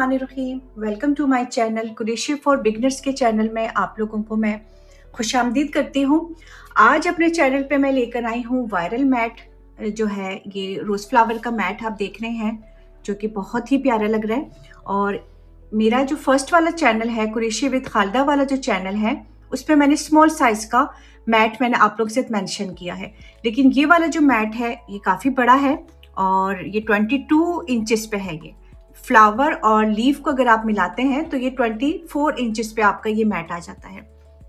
बिस्मिल्लाहिर्रहमानिर्रहीम। Welcome to my channel Qureshi for beginners के channel में आप लोगों को मैं खुशामदीद करती हूँ। आज अपने चैनल पे मैं लेकर आई हूँ वायरल मैट, जो है ये रोज़ फ्लावर का मैट आप देख रहे हैं, जो कि बहुत ही प्यारा लग रहा है। और मेरा जो फर्स्ट वाला चैनल है कुरैशी विद खालदा वाला जो चैनल है, उस पर मैंने स्मॉल साइज़ का मैट मैंने आप लोग से मेंशन किया है, लेकिन ये वाला जो मैट है ये काफ़ी बड़ा है और ये 22 इंचेस पे है। ये फ्लावर और लीफ को अगर आप मिलाते हैं तो ये 24 इंचेस पे आपका ये मैट आ जाता है।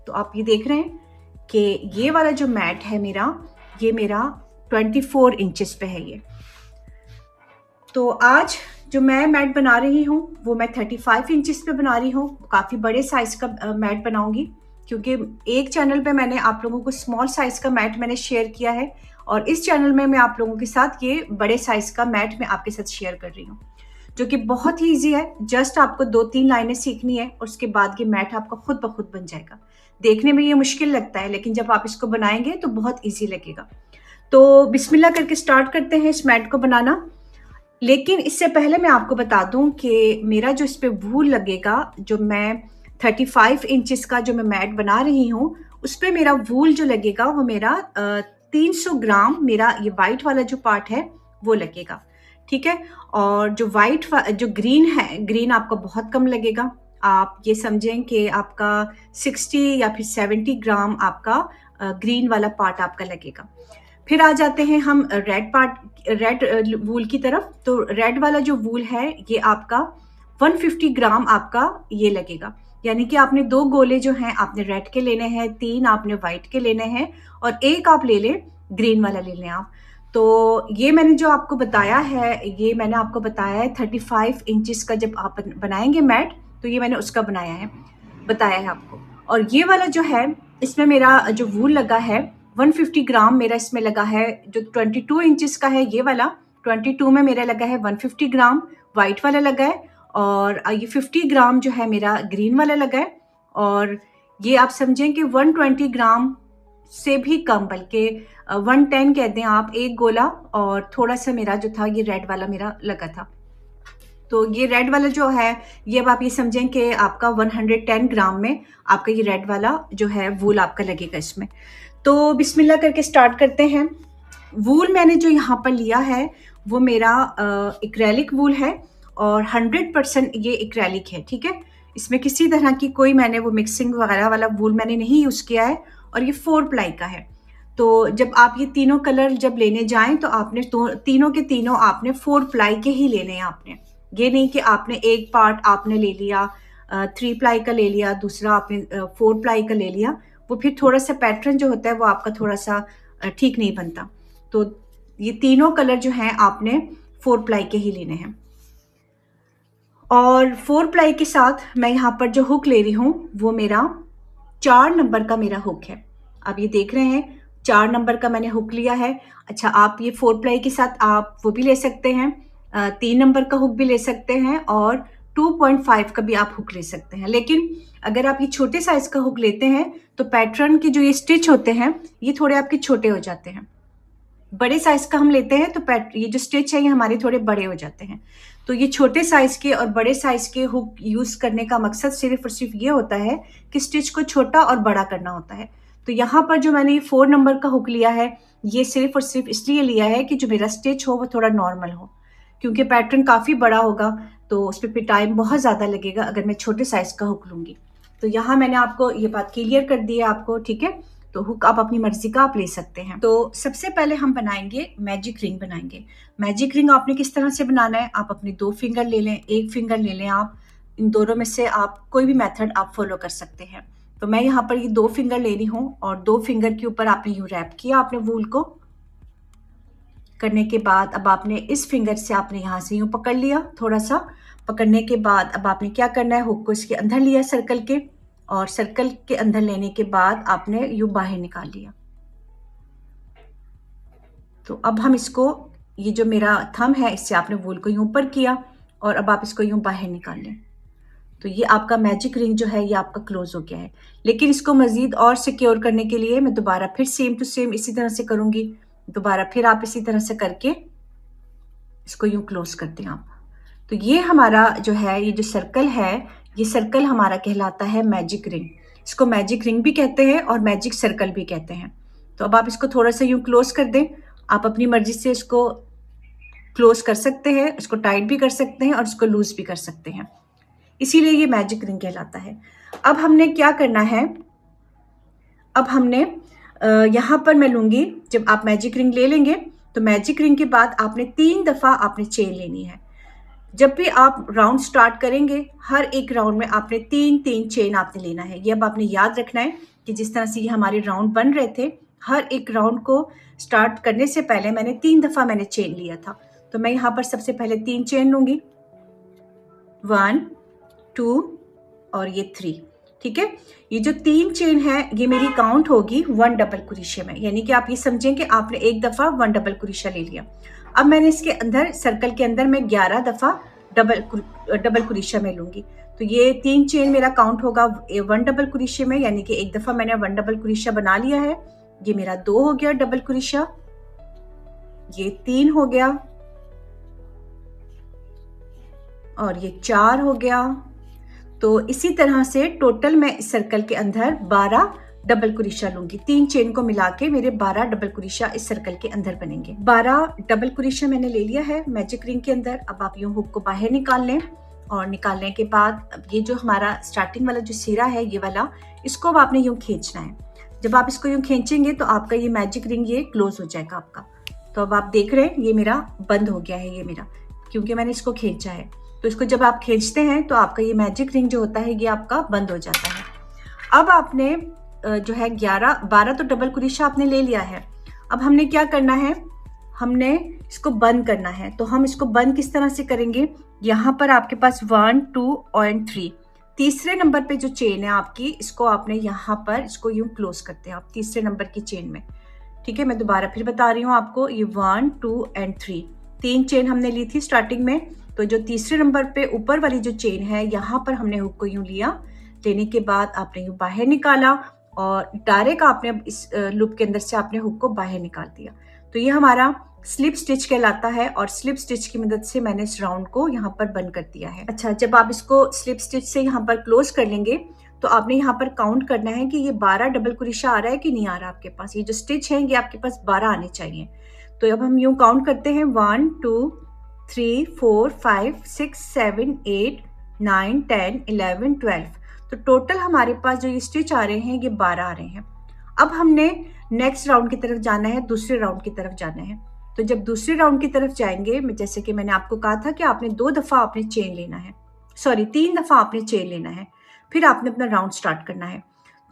तो आप ये देख रहे हैं कि ये वाला जो मैट है ये मेरा 24 इंचेस पे है ये। तो आज जो मैं मैट बना रही हूँ वो मैं 35 इंचेस पे बना रही हूँ। काफ़ी बड़े साइज़ का मैट बनाऊंगी, क्योंकि एक चैनल पे मैंने आप लोगों को स्मॉल साइज़ का मैट मैंने शेयर किया है और इस चैनल में मैं आप लोगों के साथ ये बड़े साइज़ का मैट मैं आपके साथ शेयर कर रही हूँ, जो कि बहुत ही ईजी है। जस्ट आपको 2-3 लाइनें सीखनी है और उसके बाद ये मैट आपका खुद ब खुद बन जाएगा। देखने में ये मुश्किल लगता है, लेकिन जब आप इसको बनाएंगे तो बहुत ईजी लगेगा। तो बिस्मिल्लाह करके स्टार्ट करते हैं इस मैट को बनाना। लेकिन इससे पहले मैं आपको बता दूं कि मेरा जो इस पे वूल लगेगा, जो मैं 35 इंचेस का जो मैं मैट बना रही हूँ, उस पर मेरा वूल जो लगेगा वो मेरा 300 ग्राम मेरा ये वाइट वाला जो पार्ट है वो लगेगा, ठीक है। और जो जो ग्रीन है, ग्रीन आपका बहुत कम लगेगा। आप ये समझें कि आपका 60 या फिर 70 ग्राम आपका ग्रीन वाला पार्ट आपका लगेगा। फिर आ जाते हैं हम रेड वूल की तरफ। तो रेड वाला जो वूल है ये आपका 150 ग्राम आपका ये लगेगा, यानी कि आपने 2 गोले जो हैं आपने रेड के लेने हैं, 3 आपने वाइट के लेने हैं और 1 आप ले लें ग्रीन वाला ले लें आप। तो ये मैंने जो आपको बताया है, ये मैंने आपको बताया है 35 इंचेस का जब आप बनाएंगे मैट, तो ये मैंने उसका बताया है आपको। और ये वाला जो है इसमें मेरा जो वूल लगा है 150 ग्राम मेरा इसमें लगा है। जो 22 इंचेस का है ये वाला, 22 में मेरा लगा है 150 ग्राम वाइट वाला लगा है, और ये 50 ग्राम जो है मेरा ग्रीन वाला लगा है। और ये आप समझें कि 120 ग्राम से भी कम, बल्कि 110 कह दें आप, एक गोला और थोड़ा सा मेरा जो था ये रेड वाला मेरा लगा था। तो ये रेड वाला जो है ये अब आप ये समझें कि आपका 110 ग्राम में आपका ये रेड वाला जो है वूल आपका लगेगा इसमें। तो बिस्मिल्लाह करके स्टार्ट करते हैं। वूल मैंने जो यहाँ पर लिया है वो मेरा एक्रेलिक वूल है और 100% ये एक्रेलिक है, ठीक है। इसमें किसी तरह की कोई मैंने वो मिक्सिंग वगैरह वाला वूल मैंने नहीं यूज़ किया है और ये 4 प्लाई का है। तो जब आप ये तीनों कलर जब लेने जाएं तो आपने तीनों के तीनों आपने 4 प्लाई के ही लेने हैं। आपने ये नहीं कि आपने एक पार्ट आपने ले लिया 3 प्लाई का ले लिया, दूसरा आपने 4 प्लाई का ले लिया, वो फिर थोड़ा सा पैटर्न जो होता है वो आपका थोड़ा सा ठीक नहीं बनता। तो ये तीनों कलर जो हैं आपने 4 प्लाई के ही लेने हैं। और 4 प्लाई के साथ मैं यहाँ पर जो हुक ले रही हूँ वो मेरा 4 नंबर का मेरा हुक है। आप ये देख रहे हैं 4 नंबर का मैंने हुक लिया है। अच्छा, आप ये 4 प्लाई के साथ आप वो भी ले सकते हैं, 3 नंबर का हुक भी ले सकते हैं और 2.5 का भी आप हुक ले सकते हैं। लेकिन अगर आप ये छोटे साइज का हुक लेते हैं तो पैटर्न के जो ये स्टिच होते हैं ये थोड़े आपके छोटे हो जाते हैं। बड़े साइज का हम लेते हैं तो ये जो स्टिच है ये हमारे थोड़े बड़े हो जाते हैं। तो ये छोटे साइज के और बड़े साइज के हुक यूज करने का मकसद सिर्फ और सिर्फ ये होता है कि स्टिच को छोटा और बड़ा करना होता है। तो यहाँ पर जो मैंने ये 4 नंबर का हुक लिया है ये सिर्फ और सिर्फ इसलिए लिया है कि जो मेरा स्टिच हो वो थोड़ा नॉर्मल हो, क्योंकि पैटर्न काफ़ी बड़ा होगा तो उस पर टाइम बहुत ज़्यादा लगेगा अगर मैं छोटे साइज का हुक लूँगी। तो यहाँ मैंने आपको ये बात क्लियर कर दी है आपको, ठीक है। तो हुक आप अपनी मर्जी का आप ले सकते हैं। तो सबसे पहले हम बनाएंगे मैजिक रिंग बनाएंगे। मैजिक रिंग आपने किस तरह से बनाना है, आप अपने 2 फिंगर ले लें, 1 फिंगर ले लें, आप इन दोनों में से आप कोई भी मेथड आप फॉलो कर सकते हैं। तो मैं यहाँ पर ये 2 फिंगर ले रही हूँ और 2 फिंगर के ऊपर आपने यूँ रैप किया आपने वूल को। करने के बाद अब आपने इस फिंगर से आपने यहाँ से यूँ पकड़ लिया, थोड़ा सा पकड़ने के बाद अब आपने क्या करना है, हुक को इसके अंदर लिया सर्कल के, और सर्कल के अंदर लेने के बाद आपने यूँ बाहर निकाल लिया। तो अब हम इसको, ये जो मेरा थंब है इससे आपने वूल को यूँ ऊपर किया और अब आप इसको यूँ बाहर निकाल लें। तो ये आपका मैजिक रिंग जो है ये आपका क्लोज हो गया है। लेकिन इसको मज़ीद और सिक्योर करने के लिए मैं दोबारा फिर सेम टू सेम इसी तरह से करूँगी। दोबारा फिर आप इसी तरह से करके इसको यूँ क्लोज करते हैं आप। तो ये हमारा जो है, ये जो सर्कल है, ये सर्कल हमारा कहलाता है मैजिक रिंग। इसको मैजिक रिंग भी कहते हैं और मैजिक सर्कल भी कहते हैं। तो अब आप इसको थोड़ा सा यूं क्लोज कर दें। आप अपनी मर्जी से इसको क्लोज कर सकते हैं, इसको टाइट भी कर सकते हैं और इसको लूज भी कर सकते हैं, इसीलिए ये मैजिक रिंग कहलाता है। अब हमने क्या करना है, अब हमने यहाँ पर मैं लूंगी, जब आप मैजिक रिंग ले लेंगे तो मैजिक रिंग के बाद आपने 3 दफ़ा आपने चेन लेनी है। जब भी आप राउंड स्टार्ट करेंगे, हर एक राउंड में आपने 3-3 चेन आपने लेना है। ये अब आपने याद रखना है कि जिस तरह से ये हमारे राउंड बन रहे थे, हर एक राउंड को स्टार्ट करने से पहले मैंने 3 दफ़ा मैंने चेन लिया था। तो मैं यहाँ पर सबसे पहले 3 चेन लूंगी, 1 2 और ये 3। ठीक है, ये जो 3 चेन है ये मेरी काउंट होगी 1 डबल क्रोशे में, यानी कि आप ये समझें कि आपने एक दफ़ा 1 डबल क्रोशा ले लिया। अब मैंने इसके अंदर सर्कल के अंदर मैं 11 दफ़ा डबल क्रोशा में लूंगी। तो ये 3 चेन मेरा काउंट होगा 1 डबल क्रोशे में, यानी कि एक दफ़ा मैंने 1 डबल क्रोशा बना लिया है। ये मेरा 2 हो गया डबल क्रोशा, ये 3 हो गया और ये 4 हो गया। तो इसी तरह से टोटल मैं इस सर्कल के अंदर 12 डबल क्रोशा लूंगी। 3 चेन को मिला के मेरे 12 डबल क्रोशा इस सर्कल के अंदर बनेंगे। 12 डबल क्रोशा मैंने ले लिया है मैजिक रिंग के अंदर। अब आप यूं हुक को बाहर निकाल लें और निकालने के बाद अब ये जो हमारा स्टार्टिंग वाला जो सिरा है ये वाला, इसको अब आपने यूं खींचना है। जब आप इसको यूं खींचेंगे तो आपका ये मैजिक रिंग ये क्लोज हो जाएगा आपका। तो अब आप देख रहे हैं ये मेरा बंद हो गया है, ये मेरा, क्योंकि मैंने इसको खींचा है। तो इसको जब आप खींचते हैं तो आपका ये मैजिक रिंग जो होता है ये आपका बंद हो जाता है। अब आपने जो है 12 तो डबल क्रोशा आपने ले लिया है। अब हमने क्या करना है, हमने इसको बंद करना है। तो हम इसको बंद किस तरह से करेंगे, यहाँ पर आपके पास 1 2 और 3, तीसरे नंबर पे जो चेन है आपकी, इसको आपने यहाँ पर इसको यूं क्लोज करते हैं आप तीसरे नंबर की चेन में। ठीक है, मैं दोबारा फिर बता रही हूँ आपको, ये 1 2 और 3 चेन हमने ली थी स्टार्टिंग में। तो जो तीसरे नंबर पे ऊपर वाली जो चेन है, यहाँ पर हमने हुक को यूं लिया, लेने के बाद आपने यूं बाहर निकाला और डायरेक्ट आपने इस लूप के अंदर से आपने हुक को बाहर निकाल दिया। तो ये हमारा स्लिप स्टिच कहलाता है और स्लिप स्टिच की मदद से मैंने इस राउंड को यहाँ पर बंद कर दिया है। अच्छा, जब आप इसको स्लिप स्टिच से यहाँ पर क्लोज कर लेंगे तो आपने यहाँ पर काउंट करना है कि ये 12 डबल क्रोशा आ रहा है कि नहीं आ रहा आपके पास। ये जो स्टिच है ये आपके पास 12 आने चाहिए। तो अब हम यूं काउंट करते हैं, 1 2 3 4 5 6 7 8 9 10 11 12। तो टोटल हमारे पास जो ये स्टिच आ रहे हैं ये 12 आ रहे हैं। अब हमने नेक्स्ट राउंड की तरफ जाना है, दूसरे राउंड की तरफ जाना है। तो जब दूसरे राउंड की तरफ जाएंगे, जैसे कि मैंने आपको कहा था कि आपने 2 दफ़ा आपने चेन लेना है, सॉरी 3 दफ़ा आपने चेन लेना है, फिर आपने अपना राउंड स्टार्ट करना है।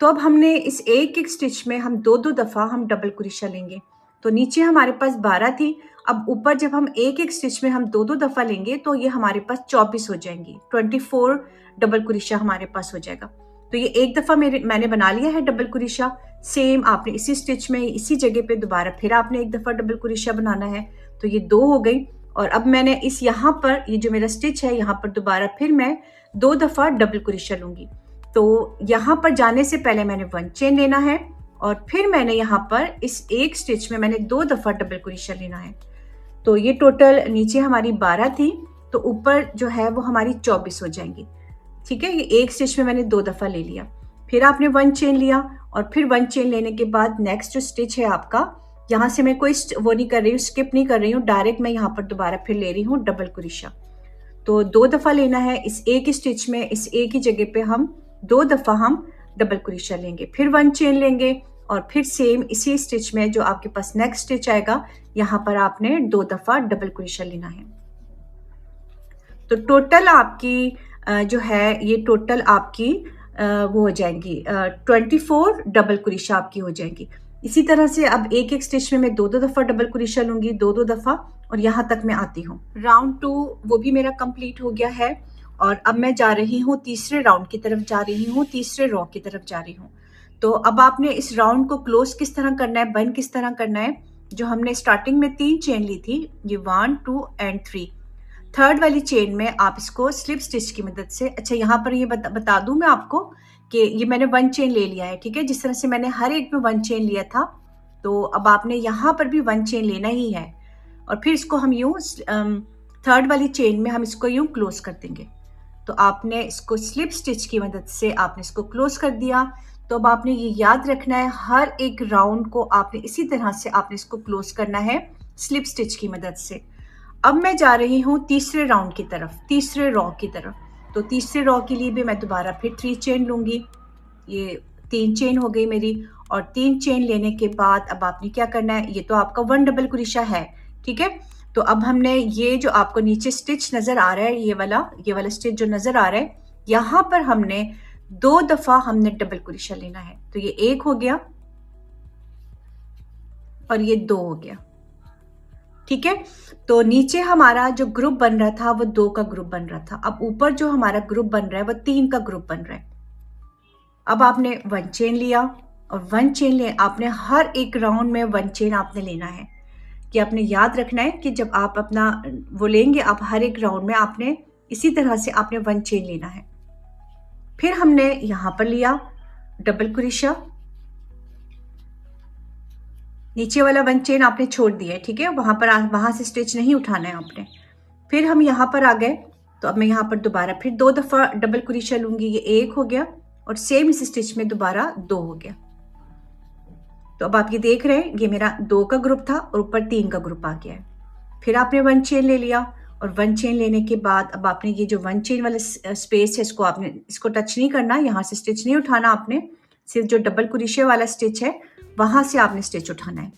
तो अब हमने इस एक एक स्टिच में हम 2-2 दफ़ा हम डबल क्रोशा लेंगे। तो नीचे हमारे पास 12 थी, अब ऊपर जब हम एक एक स्टिच में हम 2-2 दफ़ा लेंगे तो ये हमारे पास 24 हो जाएंगी, 24 डबल क्रोशा हमारे पास हो जाएगा। तो ये एक दफ़ा मैंने बना लिया है डबल क्रोशा। सेम आपने इसी स्टिच में इसी जगह पे दोबारा फिर आपने एक दफ़ा डबल क्रोशा बनाना है। तो ये 2 हो गई और अब मैंने इस यहाँ पर ये जो मेरा स्टिच है यहाँ पर दोबारा फिर मैं 2 दफ़ा डबल क्रोशा लूँगी। तो यहाँ पर जाने से पहले मैंने 1 चेन लेना है और फिर मैंने यहाँ पर इस एक स्टिच में मैंने 2 दफ़ा डबल क्रोशा लेना है। तो ये टोटल नीचे हमारी 12 थी, तो ऊपर जो है वो हमारी 24 हो जाएंगी। ठीक है, ये एक स्टिच में मैंने 2 दफ़ा ले लिया, फिर आपने 1 चेन लिया और फिर 1 चेन लेने के बाद नेक्स्ट जो स्टिच है आपका, यहाँ से मैं कोई वो नहीं कर रही हूँ, स्किप नहीं कर रही हूँ, डायरेक्ट मैं यहाँ पर दोबारा फिर ले रही हूँ डबल क्रोशा। तो 2 दफ़ा लेना है इस एक ही स्टिच में, इस एक ही जगह पे हम 2 दफ़ा हम डबल क्रोशा लेंगे, फिर 1 चेन लेंगे और फिर सेम इसी स्टिच में जो आपके पास नेक्स्ट स्टिच आएगा यहाँ पर आपने 2 दफ़ा डबल क्रोशा लेना है। तो टोटल आपकी जो है ये टोटल आपकी वो हो जाएंगी 24 डबल क्रोशा आपकी हो जाएंगी। इसी तरह से अब एक एक स्टिच में मैं 2-2 दफ़ा डबल क्रोशा लूँगी, 2-2 दफ़ा, और यहाँ तक मैं आती हूँ। राउंड 2 वो भी मेरा कंप्लीट हो गया है और अब मैं जा रही हूँ तीसरे राउंड की तरफ जा रही हूँ, तीसरे रो की तरफ जा रही हूँ। तो अब आपने इस राउंड को क्लोज किस तरह करना है, बंद किस तरह करना है। जो हमने स्टार्टिंग में 3 चेन ली थी, ये 1 2 और 3, थर्ड वाली चेन में आप इसको स्लिप स्टिच की मदद से, अच्छा यहाँ पर ये बता दूं मैं आपको कि ये मैंने 1 चेन ले लिया है। ठीक है, जिस तरह से मैंने हर एक में 1 चेन लिया था, तो अब आपने यहाँ पर भी 1 चेन लेना ही है और फिर इसको हम यूँ थर्ड वाली चेन में हम इसको यूं क्लोज कर देंगे। तो आपने इसको स्लिप स्टिच की मदद से आपने इसको क्लोज कर दिया। तो अब आपने ये याद रखना है, हर एक राउंड को आपने इसी तरह से आपने इसको क्लोज करना है स्लिप स्टिच की मदद से। अब मैं जा रही हूँ तीसरे राउंड की तरफ, तीसरे रॉ की तरफ। तो तीसरे रॉ के लिए भी मैं दोबारा फिर 3 चेन लूँगी। ये 3 चेन हो गई मेरी, और 3 चेन लेने के बाद अब आपने क्या करना है, ये तो आपका 1 डबल क्रोशा है, ठीक है। तो अब हमने ये जो आपको नीचे स्टिच नज़र आ रहा है, ये वाला स्टिच जो नज़र आ रहा है, यहाँ पर हमने 2 दफ़ा हमने डबल क्रोशा लेना है। तो ये 1 हो गया और ये 2 हो गया, ठीक है। तो नीचे हमारा जो ग्रुप बन रहा था वो 2 का ग्रुप बन रहा था। अब ऊपर जो हमारा ग्रुप बन रहा है वो 3 का ग्रुप बन रहा है। अब आपने 1 चेन लिया और 1 चेन ले, आपने हर एक राउंड में 1 चेन आपने लेना है। कि आपने याद रखना है कि जब आप अपना वो लेंगे, आप हर एक राउंड में आपने इसी तरह से आपने 1 चेन लेना है। फिर हमने यहाँ पर लिया डबल क्रोशा, नीचे वाला 1 चेन आपने छोड़ दिया है, ठीक है। वहां से स्टिच नहीं उठाना है आपने। फिर हम यहाँ पर आ गए, तो अब मैं यहाँ पर दोबारा फिर 2 दफ़ा डबल क्रोशा लूँगी। ये 1 हो गया और सेम इस स्टिच में दोबारा 2 हो गया। तो अब आप ये देख रहे हैं, ये मेरा 2 का ग्रुप था और ऊपर 3 का ग्रुप आ गया है। फिर आपने 1 चेन ले लिया और 1 चेन लेने के बाद अब आपने ये जो 1 चेन वाला स्पेस है, इसको टच नहीं करना, यहाँ से स्टिच नहीं उठाना आपने। सिर्फ जो डबल क्रोशे वाला स्टिच है वहां से आपने स्टिच उठाना है।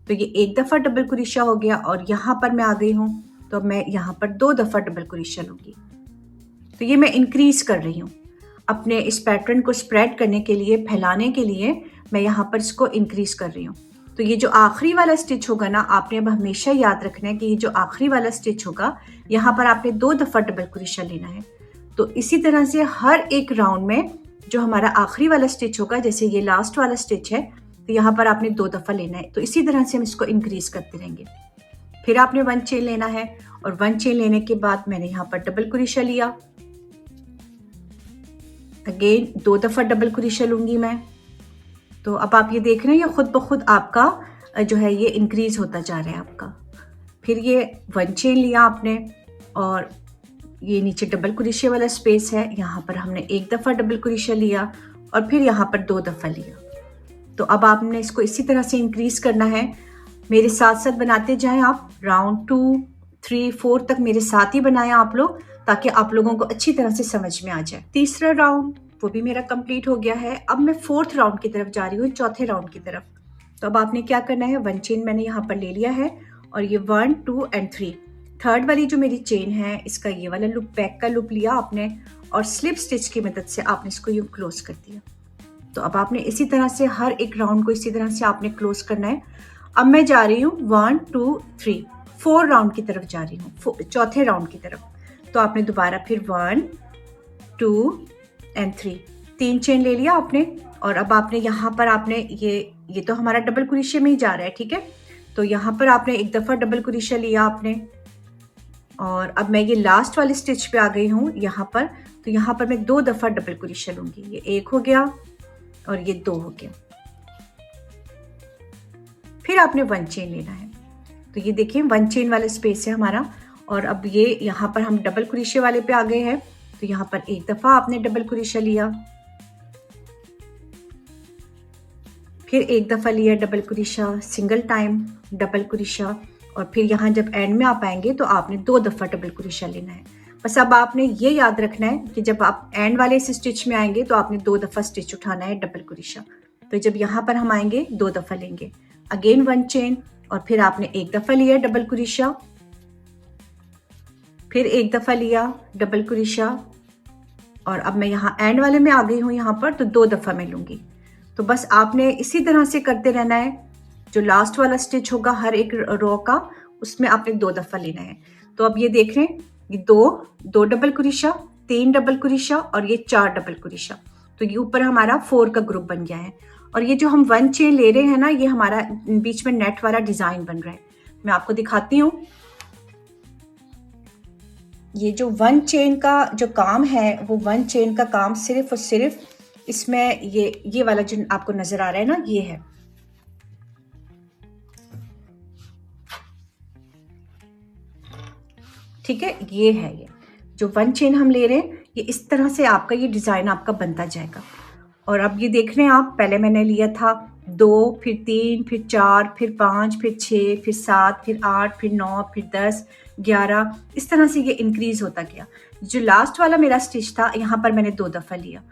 तो ये 1 दफ़ा डबल क्रोशा हो गया और यहाँ पर मैं आ गई हूँ, तो मैं यहाँ पर 2 दफ़ा डबल क्रोशा लूँगी। तो ये मैं इंक्रीज कर रही हूँ अपने इस पैटर्न को स्प्रेड करने के लिए, फैलाने के लिए मैं यहाँ पर इसको इंक्रीज कर रही हूँ। तो ये जो आखिरी वाला स्टिच होगा ना, आपने अब हमेशा याद रखना है कि ये जो आखिरी वाला स्टिच होगा, यहाँ पर आपने 2 दफ़ा डबल क्रोशा लेना है। तो इसी तरह से हर एक राउंड में जो हमारा आखिरी वाला स्टिच होगा, जैसे ये लास्ट वाला स्टिच है, तो यहाँ पर आपने 2 दफ़ा लेना है। तो इसी तरह से हम इसको इंक्रीज करते रहेंगे। फिर आपने 1 चेन लेना है और 1 चेन लेने के बाद मैंने यहाँ पर डबल क्रोशा लिया। अगेन 2 दफ़ा डबल क्रोशा लूँगी मैं। तो अब आप ये देख रहे हैं, ये खुद ब खुद आपका जो है ये इंक्रीज होता जा रहा है आपका। फिर ये 1 चेन लिया आपने और ये नीचे डबल क्रोशे वाला स्पेस है, यहाँ पर हमने 1 दफ़ा डबल क्रोशा लिया और फिर यहाँ पर 2 दफ़ा लिया। तो अब आपने इसको इसी तरह से इंक्रीज करना है। मेरे साथ साथ बनाते जाएं आप, राउंड 2, 3, 4 तक मेरे साथ ही बनाएं आप लोग, ताकि आप लोगों को अच्छी तरह से समझ में आ जाए। तीसरा राउंड वो भी मेरा कंप्लीट हो गया है। अब मैं 4th राउंड की तरफ जा रही हूँ, चौथे राउंड की तरफ। तो अब आपने क्या करना है, 1 चेन मैंने यहाँ पर ले लिया है और ये 1, 2 एंड 3, थर्ड वाली जो मेरी चेन है, इसका ये वाला लूप, बैक का लूप लिया आपने और स्लिप स्टिच की मदद से आपने इसको यूँ क्लोज कर दिया। तो अब आपने इसी तरह से हर एक राउंड को इसी तरह से आपने क्लोज करना है। अब मैं जा रही हूँ 1, 2, 3, 4 राउंड की तरफ जा रही हूँ, चौथे राउंड की तरफ। तो आपने दोबारा फिर 1, 2 एंड 3 चेन ले लिया आपने और अब आपने यहाँ पर आपने ये तो हमारा डबल क्रोशे में ही जा रहा है, ठीक है। तो यहाँ पर आपने 1 दफ़ा डबल क्रोशा लिया आपने और अब मैं ये लास्ट वाले स्टिच पे आ गई हूँ यहाँ पर। तो यहाँ पर मैं 2 दफ़ा डबल क्रोशा लूँगी। ये 1 हो गया और ये 2 हो गया। फिर आपने 1 चेन लेना है। तो ये देखिए 1 चेन वाला स्पेस है हमारा और अब ये यहाँ पर हम डबल क्रोशे वाले पे आ गए हैं। तो यहाँ पर 1 दफ़ा आपने डबल क्रोशा लिया, फिर 1 दफ़ा लिया double crochet, single time double crochet और फिर यहाँ जब एंड में आप आएंगे तो आपने 2 दफ़ा डबल क्रोशा लेना है। बस अब आपने ये याद रखना है कि जब आप एंड वाले इस स्टिच में आएंगे तो आपने 2 दफ़ा स्टिच उठाना है डबल क्रोशा। तो जब यहाँ पर हम आएंगे 2 दफ़ा लेंगे, अगेन 1 चेन और फिर आपने 1 दफ़ा लिया डबल क्रोशा, फिर 1 दफ़ा लिया डबल क्रोशा और अब मैं यहाँ एंड वाले में आ गई हूँ यहाँ पर, तो 2 दफ़ा मैं लूँगी। तो बस आपने इसी तरह से करते रहना है। जो लास्ट वाला स्टिच होगा हर एक रो का, उसमें आपने 2 दफ़ा लेना है। तो अब ये देख रहे हैं, ये 2 डबल क्रोशा, 3 डबल क्रोशा और ये 4 डबल क्रोशा। तो ये ऊपर हमारा 4 का ग्रुप बन गया है और ये जो हम 1 चेन ले रहे हैं ना, ये हमारा बीच में नेट वाला डिज़ाइन बन रहा है। मैं आपको दिखाती हूँ। ये जो 1 चेन का जो काम है, वो 1 चेन का काम सिर्फ और सिर्फ इसमें ये वाला जो आपको नजर आ रहा है ना, ये है। ठीक है, ये है ये जो 1 चेन हम ले रहे हैं, ये इस तरह से आपका ये डिज़ाइन आपका बनता जाएगा। और अब ये देख रहे हैं आप, पहले मैंने लिया था 2, फिर 3, फिर 4, फिर 5, फिर 6, फिर 7, फिर 8, फिर 9, फिर 10, 11, इस तरह से ये इंक्रीज होता गया। जो लास्ट वाला मेरा स्टिच था, यहाँ पर मैंने 2 दफ़ा लिया।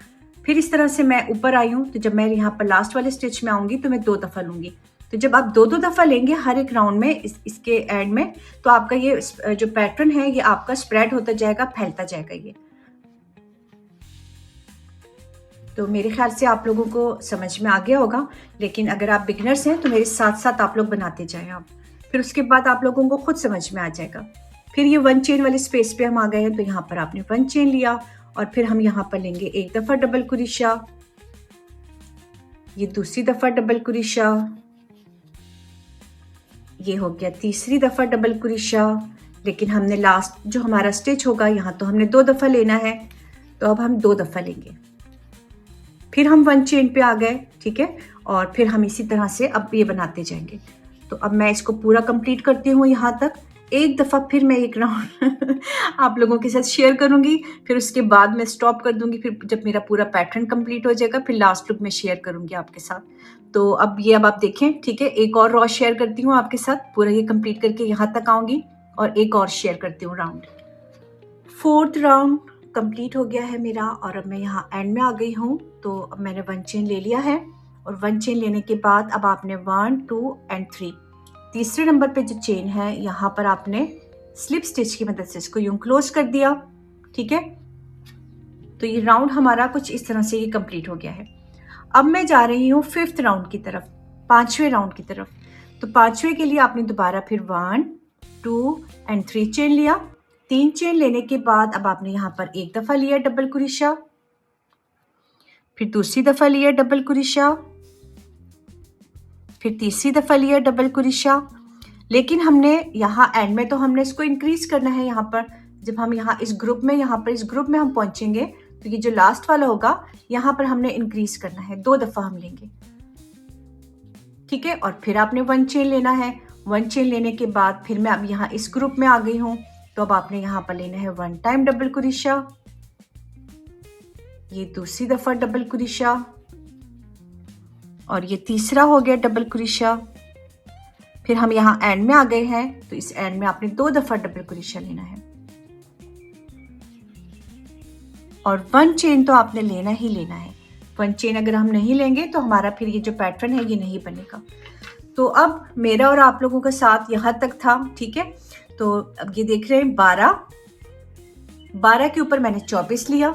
फिर इस तरह से मैं ऊपर आई हूँ, तो जब मैं यहाँ पर लास्ट वाले स्टिच में आऊँगी तो मैं 2 दफ़ा लूँगी। तो जब आप 2-2 दफ़ा लेंगे हर एक राउंड में, इसके एंड में, तो आपका ये जो पैटर्न है ये आपका स्प्रेड होता जाएगा, फैलता जाएगा ये। तो मेरे ख्याल से आप लोगों को समझ में आ गया होगा, लेकिन अगर आप बिगिनर्स हैं तो मेरे साथ साथ आप लोग बनाते जाएं आप, फिर उसके बाद आप लोगों को खुद समझ में आ जाएगा। फिर ये 1 चेन वाले स्पेस पे हम आ गए हैं, तो यहाँ पर आपने 1 चेन लिया और फिर हम यहाँ पर लेंगे एक दफ़ा डबल कुरेशा, ये दूसरी दफ़ा डबल कुरेशा, ये हो गया तीसरी दफ़ा डबल कुरेशा। लेकिन हमने लास्ट जो हमारा स्टिच होगा यहाँ तो हमने 2 दफ़ा लेना है, तो अब हम 2 दफ़ा लेंगे। फिर हम 1 चेन पे आ गए, ठीक है, और फिर हम इसी तरह से अब ये बनाते जाएंगे। तो अब मैं इसको पूरा कंप्लीट करती हूँ यहाँ तक। एक दफ़ा फिर मैं एक राउंड आप लोगों के साथ शेयर करूँगी, फिर उसके बाद मैं स्टॉप कर दूँगी। फिर जब मेरा पूरा पैटर्न कंप्लीट हो जाएगा, फिर लास्ट लुक में शेयर करूँगी आपके साथ। तो अब आप देखें, ठीक है, एक और रॉ शेयर करती हूँ आपके साथ, पूरा ये कंप्लीट करके यहाँ तक आऊँगी और एक और शेयर करती हूँ राउंड। 4th राउंड कंप्लीट हो गया है मेरा और अब मैं यहाँ एंड में आ गई हूँ। तो अब मैंने 1 चेन ले लिया है और 1 चेन लेने के बाद अब आपने 1, 2 एंड 3, तीसरे नंबर पे जो चेन है यहाँ पर आपने स्लिप स्टिच की मदद से इसको यूं क्लोज कर दिया, ठीक है। तो ये राउंड हमारा कुछ इस तरह से ये कंप्लीट हो गया है। अब मैं जा रही हूँ 5th राउंड की तरफ, 5वें राउंड की तरफ। तो 5वें के लिए आपने दोबारा फिर 1, 2 एंड 3 चेन लिया। 3 चेन लेने के बाद अब आपने यहाँ पर एक दफ़ा लिया डबल कुरेशा, फिर दूसरी दफ़ा लिया डबल कुरेशा, फिर तीसरी दफ़ा लिया डबल कुरेशा। लेकिन हमने यहाँ एंड में तो हमने इसको इंक्रीज करना है। यहाँ पर जब हम यहाँ इस ग्रुप में हम पहुंचेंगे, तो ये जो लास्ट वाला होगा यहाँ पर हमने इंक्रीज करना है, 2 दफ़ा हम लेंगे, ठीक है। और फिर आपने 1 चेन लेना है। 1 चेन लेने के बाद फिर मैं अब यहाँ इस ग्रुप में आ गई हूँ, तो अब आपने यहाँ पर लेना है 1 टाइम डबल कुरेशा, ये दूसरी दफ़ा डबल कुरेशा और ये तीसरा हो गया डबल कुरेशा। फिर हम यहाँ एंड में आ गए हैं, तो इस एंड में आपने 2 दफ़ा डबल कुरेशा लेना है और 1 चेन तो आपने लेना ही लेना है। 1 चेन अगर हम नहीं लेंगे तो हमारा फिर ये जो पैटर्न है ये नहीं बनेगा। तो अब मेरा और आप लोगों का साथ यहाँ तक था, ठीक है। तो अब ये देख रहे हैं 12 के ऊपर मैंने 24 लिया,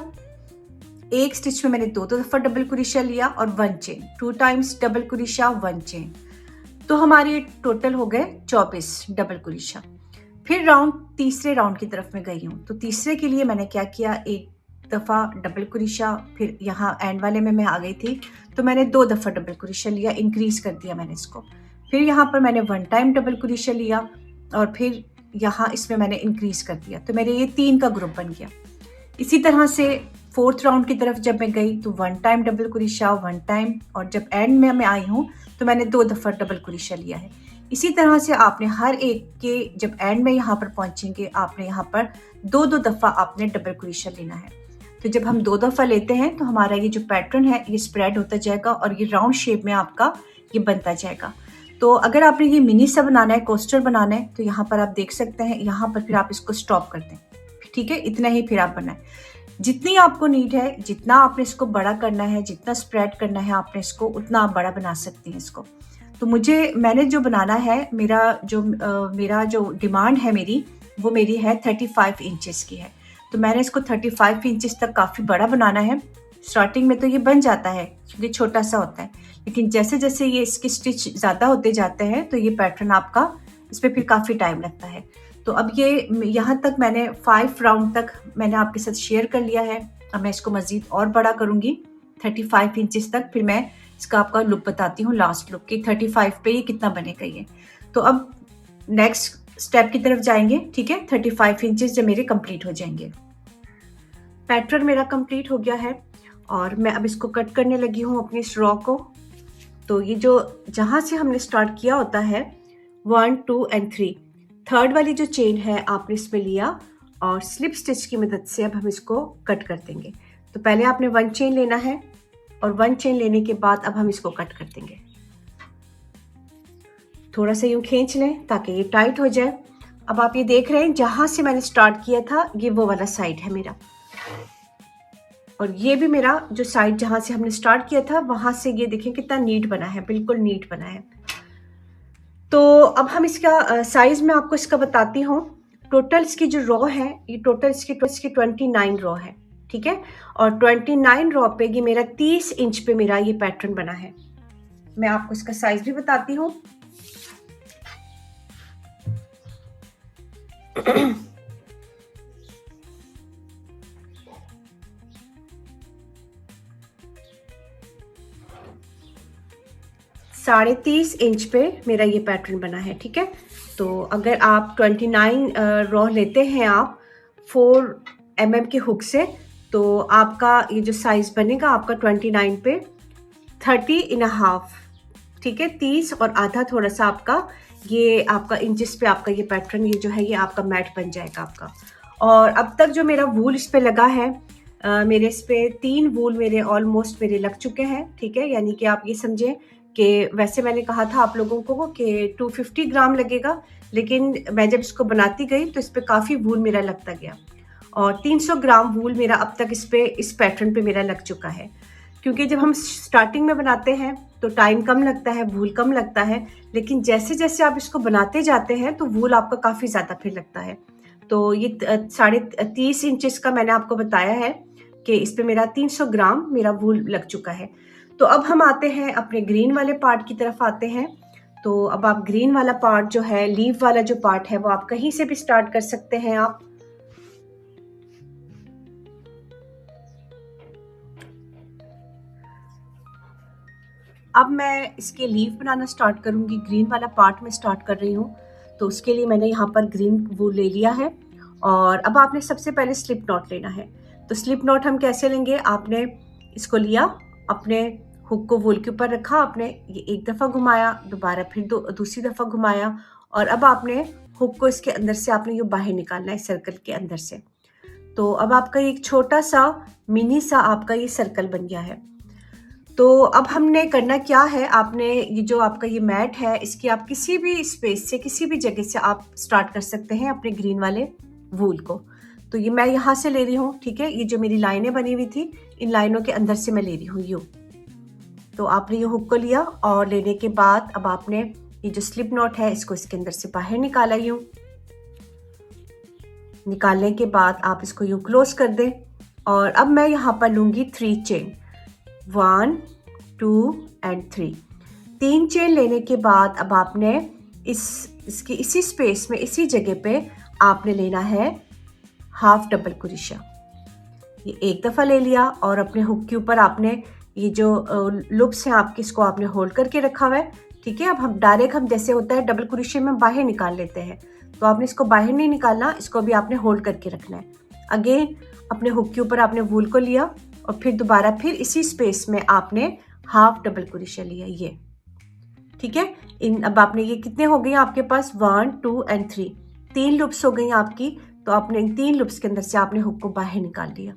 एक स्टिच में मैंने 2 दफ़ा डबल कुरेशा लिया और 1 चेन, 2 टाइम्स डबल कुरेशा 1 चेन, तो हमारे टोटल हो गए 24 डबल कुरेशा। फिर तीसरे राउंड की तरफ मैं गई हूँ। तो तीसरे के लिए मैंने क्या किया, एक दफ़ा डबल कुरेशा, फिर यहाँ एंड वाले में मैं आ गई थी तो मैंने 2 दफ़ा डबल कुरेशा लिया, इंक्रीज कर दिया मैंने इसको। फिर यहाँ पर मैंने 1 टाइम डबल कुरेशा लिया और फिर यहाँ इसमें मैंने इंक्रीज कर दिया, तो मेरे ये 3 का ग्रुप बन गया। इसी तरह से 4th राउंड की तरफ जब मैं गई तो 1 टाइम डबल कुरेशा, 1 टाइम, और जब एंड में मैं आई हूँ तो मैंने 2 दफ़ा डबल कुरेशा लिया है। इसी तरह से आपने हर एक के जब एंड में यहाँ पर पहुँचेंगे, आपने यहाँ पर 2-2 दफ़ा आपने डबल कुरेशा लेना है। तो जब हम 2 दफ़ा लेते हैं तो हमारा ये जो पैटर्न है ये स्प्रेड होता जाएगा और ये राउंड शेप में आपका ये बनता जाएगा। तो अगर आपने ये मिनी सा बनाना है, कोस्टर बनाना है, तो यहाँ पर आप देख सकते हैं, यहाँ पर फिर आप इसको स्टॉप कर दें, ठीक है। इतना ही फिर आप बनाएं, जितनी आपको नीड है, जितना आपने इसको बड़ा करना है, जितना स्प्रेड करना है आपने इसको, उतना आप बड़ा बना सकती हैं इसको। तो मैंने जो बनाना है, मेरा जो डिमांड है वो मेरी है 35 इंचेस की है। तो मैंने इसको 35 इंचेस तक काफ़ी बड़ा बनाना है। स्टार्टिंग में तो ये बन जाता है क्योंकि छोटा सा होता है, लेकिन जैसे जैसे ये इसके स्टिच ज़्यादा होते जाते हैं तो ये पैटर्न आपका, इस पर फिर काफ़ी टाइम लगता है। तो अब ये यहाँ तक मैंने 5 राउंड तक मैंने आपके साथ शेयर कर लिया है। अब मैं इसको मज़ीद और बड़ा करूँगी 35 इंचेस तक, फिर मैं इसका आपका लुक बताती हूँ, लास्ट लुक कि 35 पे ये कितना बनेगा ये। तो अब नेक्स्ट स्टेप की तरफ जाएंगे, ठीक है। 35 इंचेस जब मेरे कंप्लीट हो जाएंगे, पैटर्न मेरा कंप्लीट हो गया है और मैं अब इसको कट करने लगी हूँ अपनी इस रॉ को। तो ये जो जहाँ से हमने स्टार्ट किया होता है 1, 2 एंड 3, थर्ड वाली जो चेन है आपने इसमें लिया और स्लिप स्टिच की मदद से अब हम इसको कट कर देंगे। तो पहले आपने 1 चेन लेना है और 1 चेन लेने के बाद अब हम इसको कट कर देंगे। थोड़ा सा यूं खींच लें ताकि ये टाइट हो जाए। अब आप ये देख रहे हैं जहां से मैंने स्टार्ट किया था ये वो वाला साइड है मेरा, और ये भी मेरा जो साइड जहां से हमने स्टार्ट किया था वहां से ये देखें कितना नीट बना है, बिल्कुल नीट बना है। तो अब हम इसका साइज में आपको इसका बताती हूँ। टोटल इसकी जो रॉ है ये टोटल इसकी 29 रॉ है, ठीक है। और 29 रॉ पे ये मेरा 30 इंच पे मेरा ये पैटर्न बना है। मैं आपको इसका साइज भी बताती हूँ। साढ़े 30 इंच पे मेरा ये पैटर्न बना है, ठीक है। तो अगर आप 29 रॉ लेते हैं आप 4 mm के हुक से, तो आपका ये जो साइज बनेगा आपका 29 पे 30.5, ठीक है। 30 और आधा थोड़ा सा आपका ये आपका इंचेस पे आपका ये पैटर्न ये जो है ये आपका मैट बन जाएगा आपका। और अब तक जो मेरा वूल इस पे लगा है मेरे इस पे 3 वूल मेरे ऑलमोस्ट मेरे लग चुके हैं, ठीक है। यानी कि आप ये समझें कि वैसे मैंने कहा था आप लोगों को कि 250 ग्राम लगेगा, लेकिन मैं जब इसको बनाती गई तो इस पे काफ़ी वूल मेरा लगता गया और 300 ग्राम वूल मेरा अब तक इस पैटर्न पे मेरा लग चुका है। क्योंकि जब हम स्टार्टिंग में बनाते हैं तो टाइम कम लगता है, वूल कम लगता है, लेकिन जैसे जैसे आप इसको बनाते जाते हैं तो वूल आपका काफ़ी ज़्यादा फिर लगता है। तो ये 30.5 इंचेस का मैंने आपको बताया है कि इस पे मेरा 300 ग्राम मेरा वूल लग चुका है। तो अब हम आते हैं अपने ग्रीन वाले पार्ट की तरफ आते हैं। तो अब आप ग्रीन वाला पार्ट जो है, लीव वाला जो पार्ट है, वो आप कहीं से भी स्टार्ट कर सकते हैं आप। अब मैं इसके लीव बनाना स्टार्ट करूंगी। ग्रीन वाला पार्ट में स्टार्ट कर रही हूँ, तो उसके लिए मैंने यहाँ पर ग्रीन वूल ले लिया है। और अब आपने सबसे पहले स्लिप नॉट लेना है। तो स्लिप नॉट हम कैसे लेंगे, आपने इसको लिया, अपने हुक को वूल के ऊपर रखा, आपने ये एक दफ़ा घुमाया, दोबारा फिर दूसरी दफ़ा घुमाया, और अब आपने हुक को इसके अंदर से आपने ये बाहर निकालना है सर्कल के अंदर से। तो अब आपका एक छोटा सा मिनी सा आपका ये सर्कल बन गया है। तो अब हमने करना क्या है, आपने ये जो आपका ये मैट है इसकी आप किसी भी स्पेस से, किसी भी जगह से आप स्टार्ट कर सकते हैं अपने ग्रीन वाले वूल को। तो ये मैं यहाँ से ले रही हूँ, ठीक है। ये जो मेरी लाइनें बनी हुई थी, इन लाइनों के अंदर से मैं ले रही हूँ यूँ। तो आपने ये हुक को लिया और लेने के बाद अब आपने ये जो स्लिप नॉट है इसको इसके अंदर से बाहर निकाला यूँ। निकालने के बाद आप इसको यूँ क्लोज कर दें। और अब मैं यहाँ पर लूँगी 3 चेन, 1 2 एंड 3। 3 चेन लेने के बाद अब आपने इसकी इसी स्पेस में, इसी जगह पे आपने लेना है हाफ डबल क्रोशा। ये एक दफ़ा ले लिया और अपने हुक के ऊपर आपने ये जो लूप्स हैं आपकी, इसको आपने होल्ड करके रखा हुआ है, ठीक है। अब हम डायरेक्ट हम जैसे होता है डबल क्रोशे में बाहर निकाल लेते हैं, तो आपने इसको बाहर नहीं निकालना, इसको भी आपने होल्ड करके रखना है। अगेन अपने हुक के ऊपर आपने वूल को लिया और फिर दोबारा फिर इसी स्पेस में आपने हाफ डबल क्रोशा लिया, ये ठीक है। अब आपने ये कितने हो गए आपके पास, 1 2 एंड 3, 3 लूप्स हो गई आपकी। तो आपने इन 3 लूप्स के अंदर से आपने हुक को बाहर निकाल लिया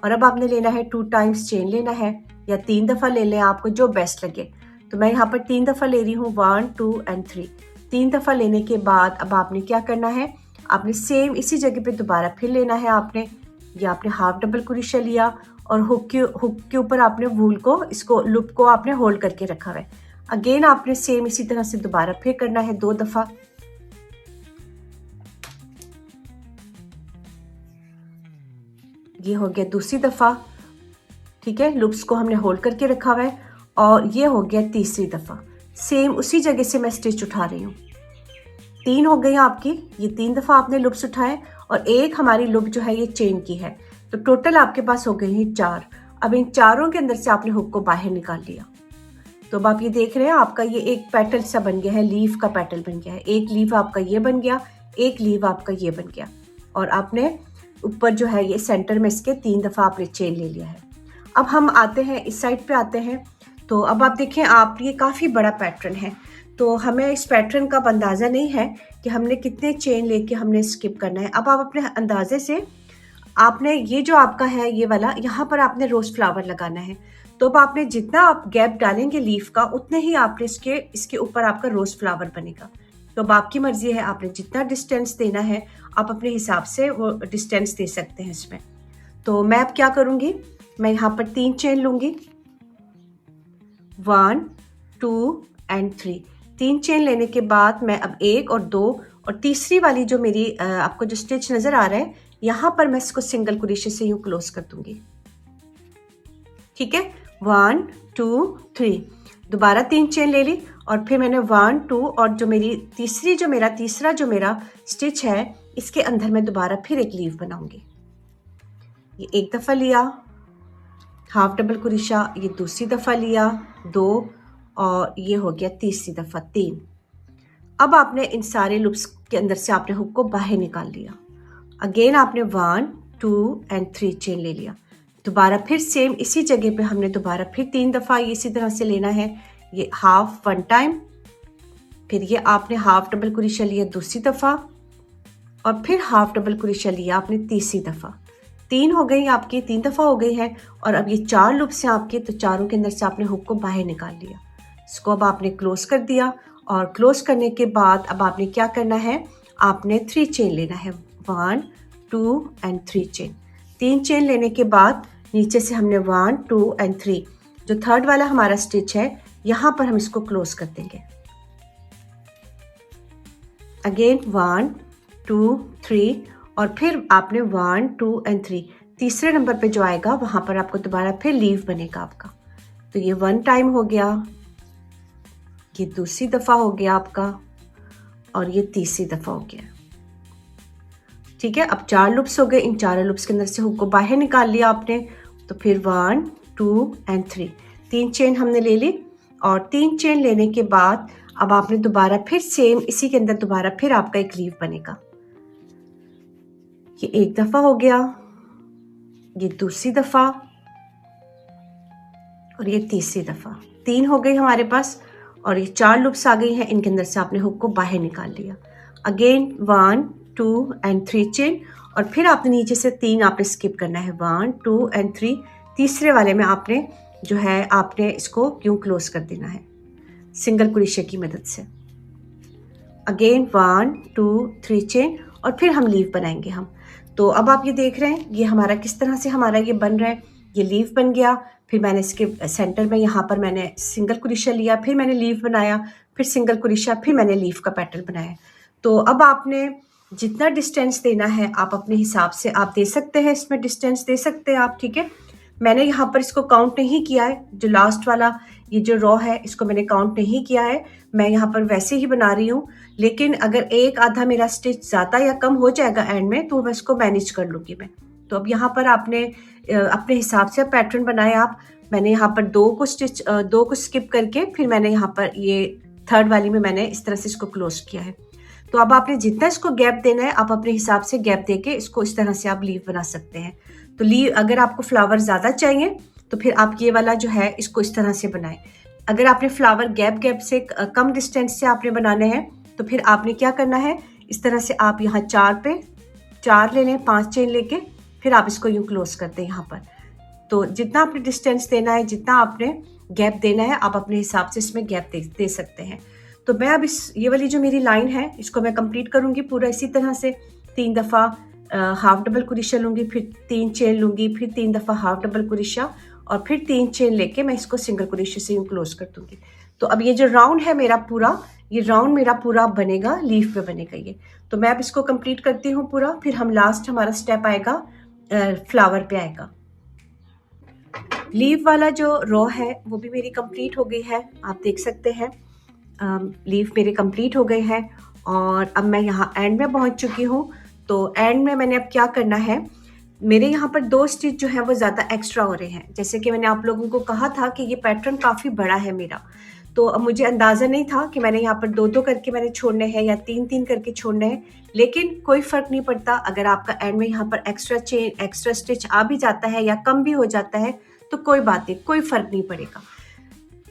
और अब आपने लेना है 2 टाइम्स चेन लेना है, या 3 दफ़ा ले लें, आपको जो बेस्ट लगे। तो मैं यहाँ पर 3 दफ़ा ले रही हूँ, 1 2 एंड 3। 3 दफ़ा लेने के बाद अब आपने क्या करना है, आपने सेम इसी जगह पे दोबारा फिर लेना है आपने, या आपने हाफ डबल क्रोशा लिया और हुक के ऊपर आपने वूल को, इसको लूप को आपने होल्ड करके रखा है। अगेन आपने सेम इसी तरह से दोबारा फिर करना है 2 दफ़ा। ये हो गया दूसरी दफ़ा, ठीक है। लूप्स को हमने होल्ड करके रखा हुआ है और ये हो गया तीसरी दफ़ा। सेम उसी जगह से मैं स्टिच उठा रही हूँ। 3 हो गई आपकी, ये 3 दफ़ा आपने लूप्स उठाए और एक हमारी लूप जो है ये चेन की है। तो टोटल आपके पास हो गई हैं 4। अब इन चारों के अंदर से आपने हुक को बाहर निकाल लिया। तो अब आप ये देख रहे हैं आपका ये एक पैटर्न सा बन गया है, लीव का पैटर्न बन गया है। एक लीव आपका ये बन गया, एक लीव आपका ये बन गया, और आपने ऊपर जो है ये सेंटर में इसके 3 दफ़ा आपने चेन ले लिया है। अब हम आते हैं इस साइड पे आते हैं। तो अब आप देखें, आप ये काफ़ी बड़ा पैटर्न है। तो हमें इस पैटर्न का अब अंदाज़ा नहीं है कि हमने कितने चेन लेके हमने स्किप करना है। अब आप अपने अंदाजे से आपने ये जो आपका है ये वाला, यहाँ पर आपने रोज़ फ्लावर लगाना है। तो अब आपने जितना आप गैप डालेंगे लीफ का, उतने ही आपने इसके ऊपर आपका रोज़ फ्लावर बनेगा। तो अब आपकी मर्ज़ी है, आपने जितना डिस्टेंस देना है आप अपने हिसाब से वो डिस्टेंस दे सकते हैं इसमें। तो मैं अब क्या करूँगी, मैं यहाँ पर 3 चेन लूँगी, 1 2 एंड 3। 3 चेन लेने के बाद मैं अब 1 और 2 और तीसरी वाली जो मेरी आपको जो स्टिच नज़र आ रहा है, यहाँ पर मैं इसको सिंगल क्रोशे से यूँ क्लोज कर दूँगी। ठीक है, 1 2 3, दोबारा 3 चेन ले ली और फिर मैंने 1 2 और जो मेरी तीसरा जो मेरा स्टिच है, इसके अंदर मैं दोबारा फिर एक लीफ बनाऊंगी। ये एक दफ़ा लिया हाफ डबल क्रोशा, ये दूसरी दफ़ा लिया 2 और ये हो गया तीसरी दफ़ा 3। अब आपने इन सारे लूप्स के अंदर से आपने हुक को बाहर निकाल लिया। अगेन आपने 1 2 एंड 3 चेन ले लिया, दोबारा फिर सेम इसी जगह पे हमने दोबारा फिर 3 दफ़ा ये इसी तरह से लेना है। ये हाफ 1 टाइम, फिर ये आपने हाफ डबल क्रोशा लिया दूसरी दफ़ा और फिर हाफ डबल क्रोशा लिया आपने तीसरी दफ़ा। 3 हो गई आपकी, 3 दफ़ा हो गई है। और अब ये 4 लूप्स हैं आपके, तो चारों के अंदर से आपने हुक को बाहर निकाल लिया। इसको अब आपने क्लोज कर दिया और क्लोज करने के बाद अब आपने क्या करना है, आपने 3 चेन लेना है, 1 2 एंड 3 चेन। 3 चेन लेने के बाद नीचे से हमने 1 2 एंड 3, जो थर्ड वाला हमारा स्टिच है यहाँ पर हम इसको क्लोज कर देंगे। अगेन 1 2 3 और फिर आपने 1 2 एंड 3, तीसरे नंबर पे जो आएगा वहाँ पर आपको दोबारा फिर लीव बनेगा आपका। तो ये 1 टाइम हो गया, ये दूसरी दफ़ा हो गया आपका और ये तीसरी दफ़ा हो गया। ठीक है, अब 4 लूप्स हो गए। इन 4 लूप्स के अंदर से हुक को बाहर निकाल लिया आपने। तो फिर 1 2 एंड 3, 3 चेन हमने ले ली और 3 चेन लेने के बाद अब आपने दोबारा फिर सेम इसी के अंदर दोबारा फिर आपका एक लीव बनेगा। ये एक दफ़ा हो गया, ये दूसरी दफ़ा और ये तीसरी दफ़ा। 3 हो गई हमारे पास और ये 4 लूप्स आ गई हैं, इनके अंदर से आपने हुक को बाहर निकाल लिया। अगेन 1 2 एंड 3 चेन और फिर आपने नीचे से 3 आपने स्किप करना है, 1 2 एंड 3। तीसरे वाले में आपने जो है आपने इसको क्यों क्लोज कर देना है सिंगल क्रोशे की मदद से। अगेन 1 2 3 चेन और फिर हम लीव बनाएंगे हम। तो अब आप ये देख रहे हैं ये हमारा किस तरह से हमारा ये बन रहा है। ये लीव बन गया, फिर मैंने इसके सेंटर में यहाँ पर मैंने सिंगल क्रोशा लिया, फिर मैंने लीव बनाया, फिर सिंगल क्रोशा, फिर मैंने लीव का पैटर्न बनाया। तो अब आपने जितना डिस्टेंस देना है आप अपने हिसाब से आप दे सकते हैं, इसमें डिस्टेंस दे सकते हैं आप। ठीक है, मैंने यहाँ पर इसको काउंट नहीं किया है, जो लास्ट वाला ये जो रॉ है इसको मैंने काउंट नहीं किया है, मैं यहाँ पर वैसे ही बना रही हूँ। लेकिन अगर एक आधा मेरा स्टिच ज़्यादा या कम हो जाएगा एंड में तो मैं इसको मैनेज कर लूँगी मैं। तो अब यहाँ पर आपने अपने हिसाब से पैटर्न बनाया आप। मैंने यहाँ पर 2 को स्किप करके फिर मैंने यहाँ पर ये थर्ड वाली में मैंने इस तरह से इसको क्लोज किया है। तो अब आपने जितना इसको गैप देना है आप अपने हिसाब से गैप देके इसको इस तरह से आप लीव बना सकते हैं। तो लीव अगर आपको फ्लावर ज़्यादा चाहिए तो फिर आप ये वाला जो है इसको इस तरह से बनाएं। अगर आपने फ्लावर गैप से कम डिस्टेंस से आपने बनाने हैं तो फिर आपने क्या करना है, इस तरह से आप यहाँ 4 पे 4 ले लें, 5 चेन लेके फिर आप इसको यूँ क्लोज करते हैं यहाँ पर। तो जितना आपने डिस्टेंस देना है, जितना आपने गैप देना है, आप अपने हिसाब से इसमें गैप दे सकते हैं। तो मैं अब ये वाली जो मेरी लाइन है इसको मैं कंप्लीट करूँगी पूरा इसी तरह से। 3 दफ़ा हाफ डबल क्रोशा लूँगी, फिर 3 चेन लूँगी, फिर 3 दफ़ा हाफ डबल क्रोशा और फिर 3 चेन लेके मैं इसको सिंगल क्रोशे से यूँ क्लोज कर दूँगी। तो अब ये जो राउंड है मेरा पूरा, ये राउंड मेरा पूरा बनेगा, लीफ पे बनेगा ये। तो मैं अब इसको कंप्लीट करती हूँ पूरा, फिर हम लास्ट हमारा स्टेप आएगा फ्लावर पे आएगा। लीफ वाला जो रो है वो भी मेरी कंप्लीट हो गई है, आप देख सकते हैं लीफ मेरे कंप्लीट हो गए हैं और अब मैं यहाँ एंड में पहुँच चुकी हूँ। तो एंड में मैंने अब क्या करना है, मेरे यहाँ पर 2 स्टिच जो है वो ज़्यादा एक्स्ट्रा हो रहे हैं। जैसे कि मैंने आप लोगों को कहा था कि ये पैटर्न काफ़ी बड़ा है मेरा, तो अब मुझे अंदाज़ा नहीं था कि मैंने यहाँ पर 2-2 करके मैंने छोड़ने हैं या 3-3 करके छोड़ने हैं। लेकिन कोई फ़र्क नहीं पड़ता, अगर आपका एंड में यहाँ पर एक्स्ट्रा स्टिच आ भी जाता है या कम भी हो जाता है तो कोई बात नहीं, कोई फ़र्क नहीं पड़ेगा।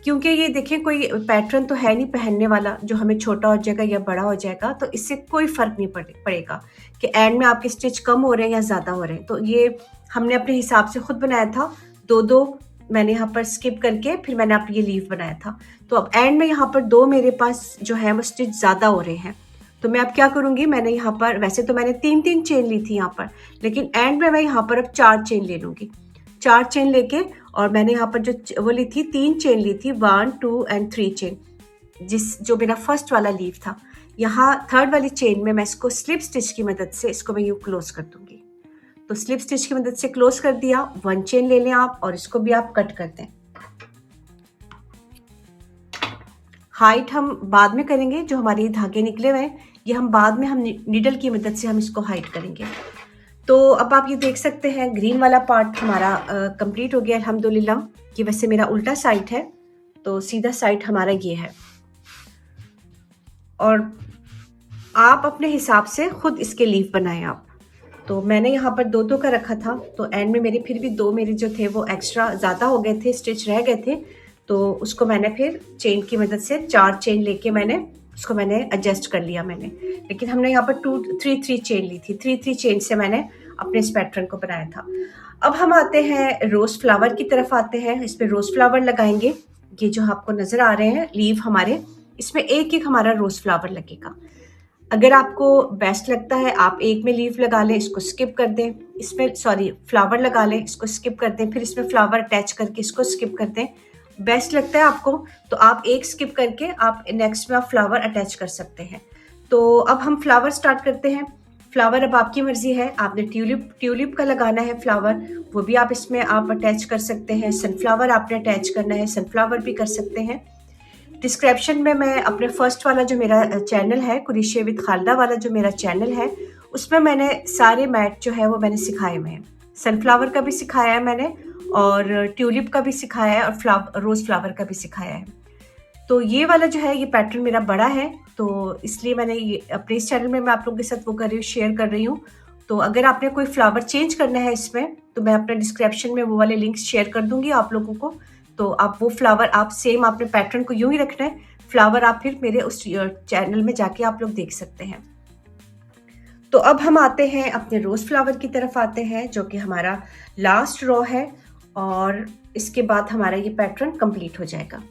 क्योंकि ये देखिए कोई पैटर्न तो है नहीं पहनने वाला जो हमें छोटा हो जाएगा या बड़ा हो जाएगा, तो इससे कोई फ़र्क नहीं पड़ेगा कि एंड में आपके स्टिच कम हो रहे हैं या ज़्यादा हो रहे हैं। तो ये हमने अपने हिसाब से खुद बनाया था, 2-2 मैंने यहाँ पर स्किप करके फिर मैंने आप ये लीफ बनाया था। तो अब एंड में यहाँ पर 2 मेरे पास जो है वो स्टिच ज़्यादा हो रहे हैं, तो मैं अब क्या करूँगी, मैंने यहाँ पर वैसे तो मैंने 3-3 चेन ली थी यहाँ पर, लेकिन एंड में मैं यहाँ पर अब 4 चेन ले लूँगी। 4 चेन लेके और मैंने यहाँ पर जो वो ली थी 3 चेन ली थी, 1, 2 एंड 3 चेन, जो मेरा फर्स्ट वाला लीफ था। यहाँ थर्ड वाली चेन में मैं इसको स्लिप स्टिच की मदद से इसको मैं यूँ क्लोज कर दूँगी। तो स्लिप स्टिच की मदद से क्लोज कर दिया, 1 चेन ले लें आप और इसको भी आप कट कर दें। हाइट हम बाद में करेंगे, जो हमारे धागे निकले हुए हैं ये हम बाद में हम नीडल की मदद से हम इसको हाइट करेंगे। तो अब आप ये देख सकते हैं ग्रीन वाला पार्ट हमारा कंप्लीट हो गया अल्हम्दुलिल्लाह। ये वैसे मेरा उल्टा साइड है, तो सीधा साइड हमारा ये है। और आप अपने हिसाब से खुद इसके लीफ बनाएं आप। तो मैंने यहाँ पर 2-2 का रखा था, तो एंड में मेरे फिर भी 2 मेरे जो थे वो एक्स्ट्रा ज़्यादा हो गए थे, स्टिच रह गए थे, तो उसको मैंने फिर चेन की मदद से 4 चेन लेके उसको मैंने एडजस्ट कर लिया मैंने। लेकिन हमने यहाँ पर 2-3 चेन ली थी, 3 चेन से मैंने अपने इस पैटर्न को बनाया था। अब हम आते हैं रोज़ फ्लावर की तरफ आते हैं। इसमें रोज़ फ्लावर लगाएंगे। ये जो आपको नज़र आ रहे हैं लीव हमारे, इसमें एक एक हमारा रोज़ फ्लावर लगेगा। अगर आपको बेस्ट लगता है आप एक में लीफ लगा लें, इसको स्किप कर दें, इसमें फ्लावर लगा लें, इसको स्किप कर दें, फिर इसमें फ्लावर अटैच करके इसको स्किप कर दें। बेस्ट लगता है आपको तो आप एक स्किप करके आप नेक्स्ट में आप फ्लावर अटैच कर सकते हैं। तो अब हम फ्लावर स्टार्ट करते हैं। फ्लावर अब आपकी मर्जी है, आपने ट्यूलिप का लगाना है फ्लावर, वो भी आप इसमें आप अटैच कर सकते हैं। सनफ्लावर आपने अटैच करना है, सनफ्लावर भी कर सकते हैं। डिस्क्रिप्शन में मैं अपने फर्स्ट वाला जो मेरा चैनल है कुरेशिया विद खालिदा वाला जो मेरा चैनल है, उसमें मैंने सारे मैट जो है वो मैंने सिखाए हुए हैं। सनफ्लावर का भी सिखाया है मैंने, और ट्यूलिप का भी सिखाया है, और रोज़ फ्लावर का भी सिखाया है। तो ये वाला जो है ये पैटर्न मेरा बड़ा है, तो इसलिए मैंने ये अपने इस चैनल में मैं आप लोगों के साथ वो कर रही हूँ, शेयर कर रही हूँ। तो अगर आपने कोई फ्लावर चेंज करना है इसमें, तो मैं अपने डिस्क्रिप्शन में वो वाले लिंक्स शेयर कर दूँगी आप लोगों को। तो आप वो फ्लावर आप सेम आपने पैटर्न को यूँ ही रखना है, फ्लावर आप फिर मेरे उस चैनल में जाके आप लोग देख सकते हैं। तो अब हम आते हैं अपने रोज़ फ्लावर की तरफ आते हैं, जो कि हमारा लास्ट रो है, और इसके बाद हमारा ये पैटर्न कंप्लीट हो जाएगा।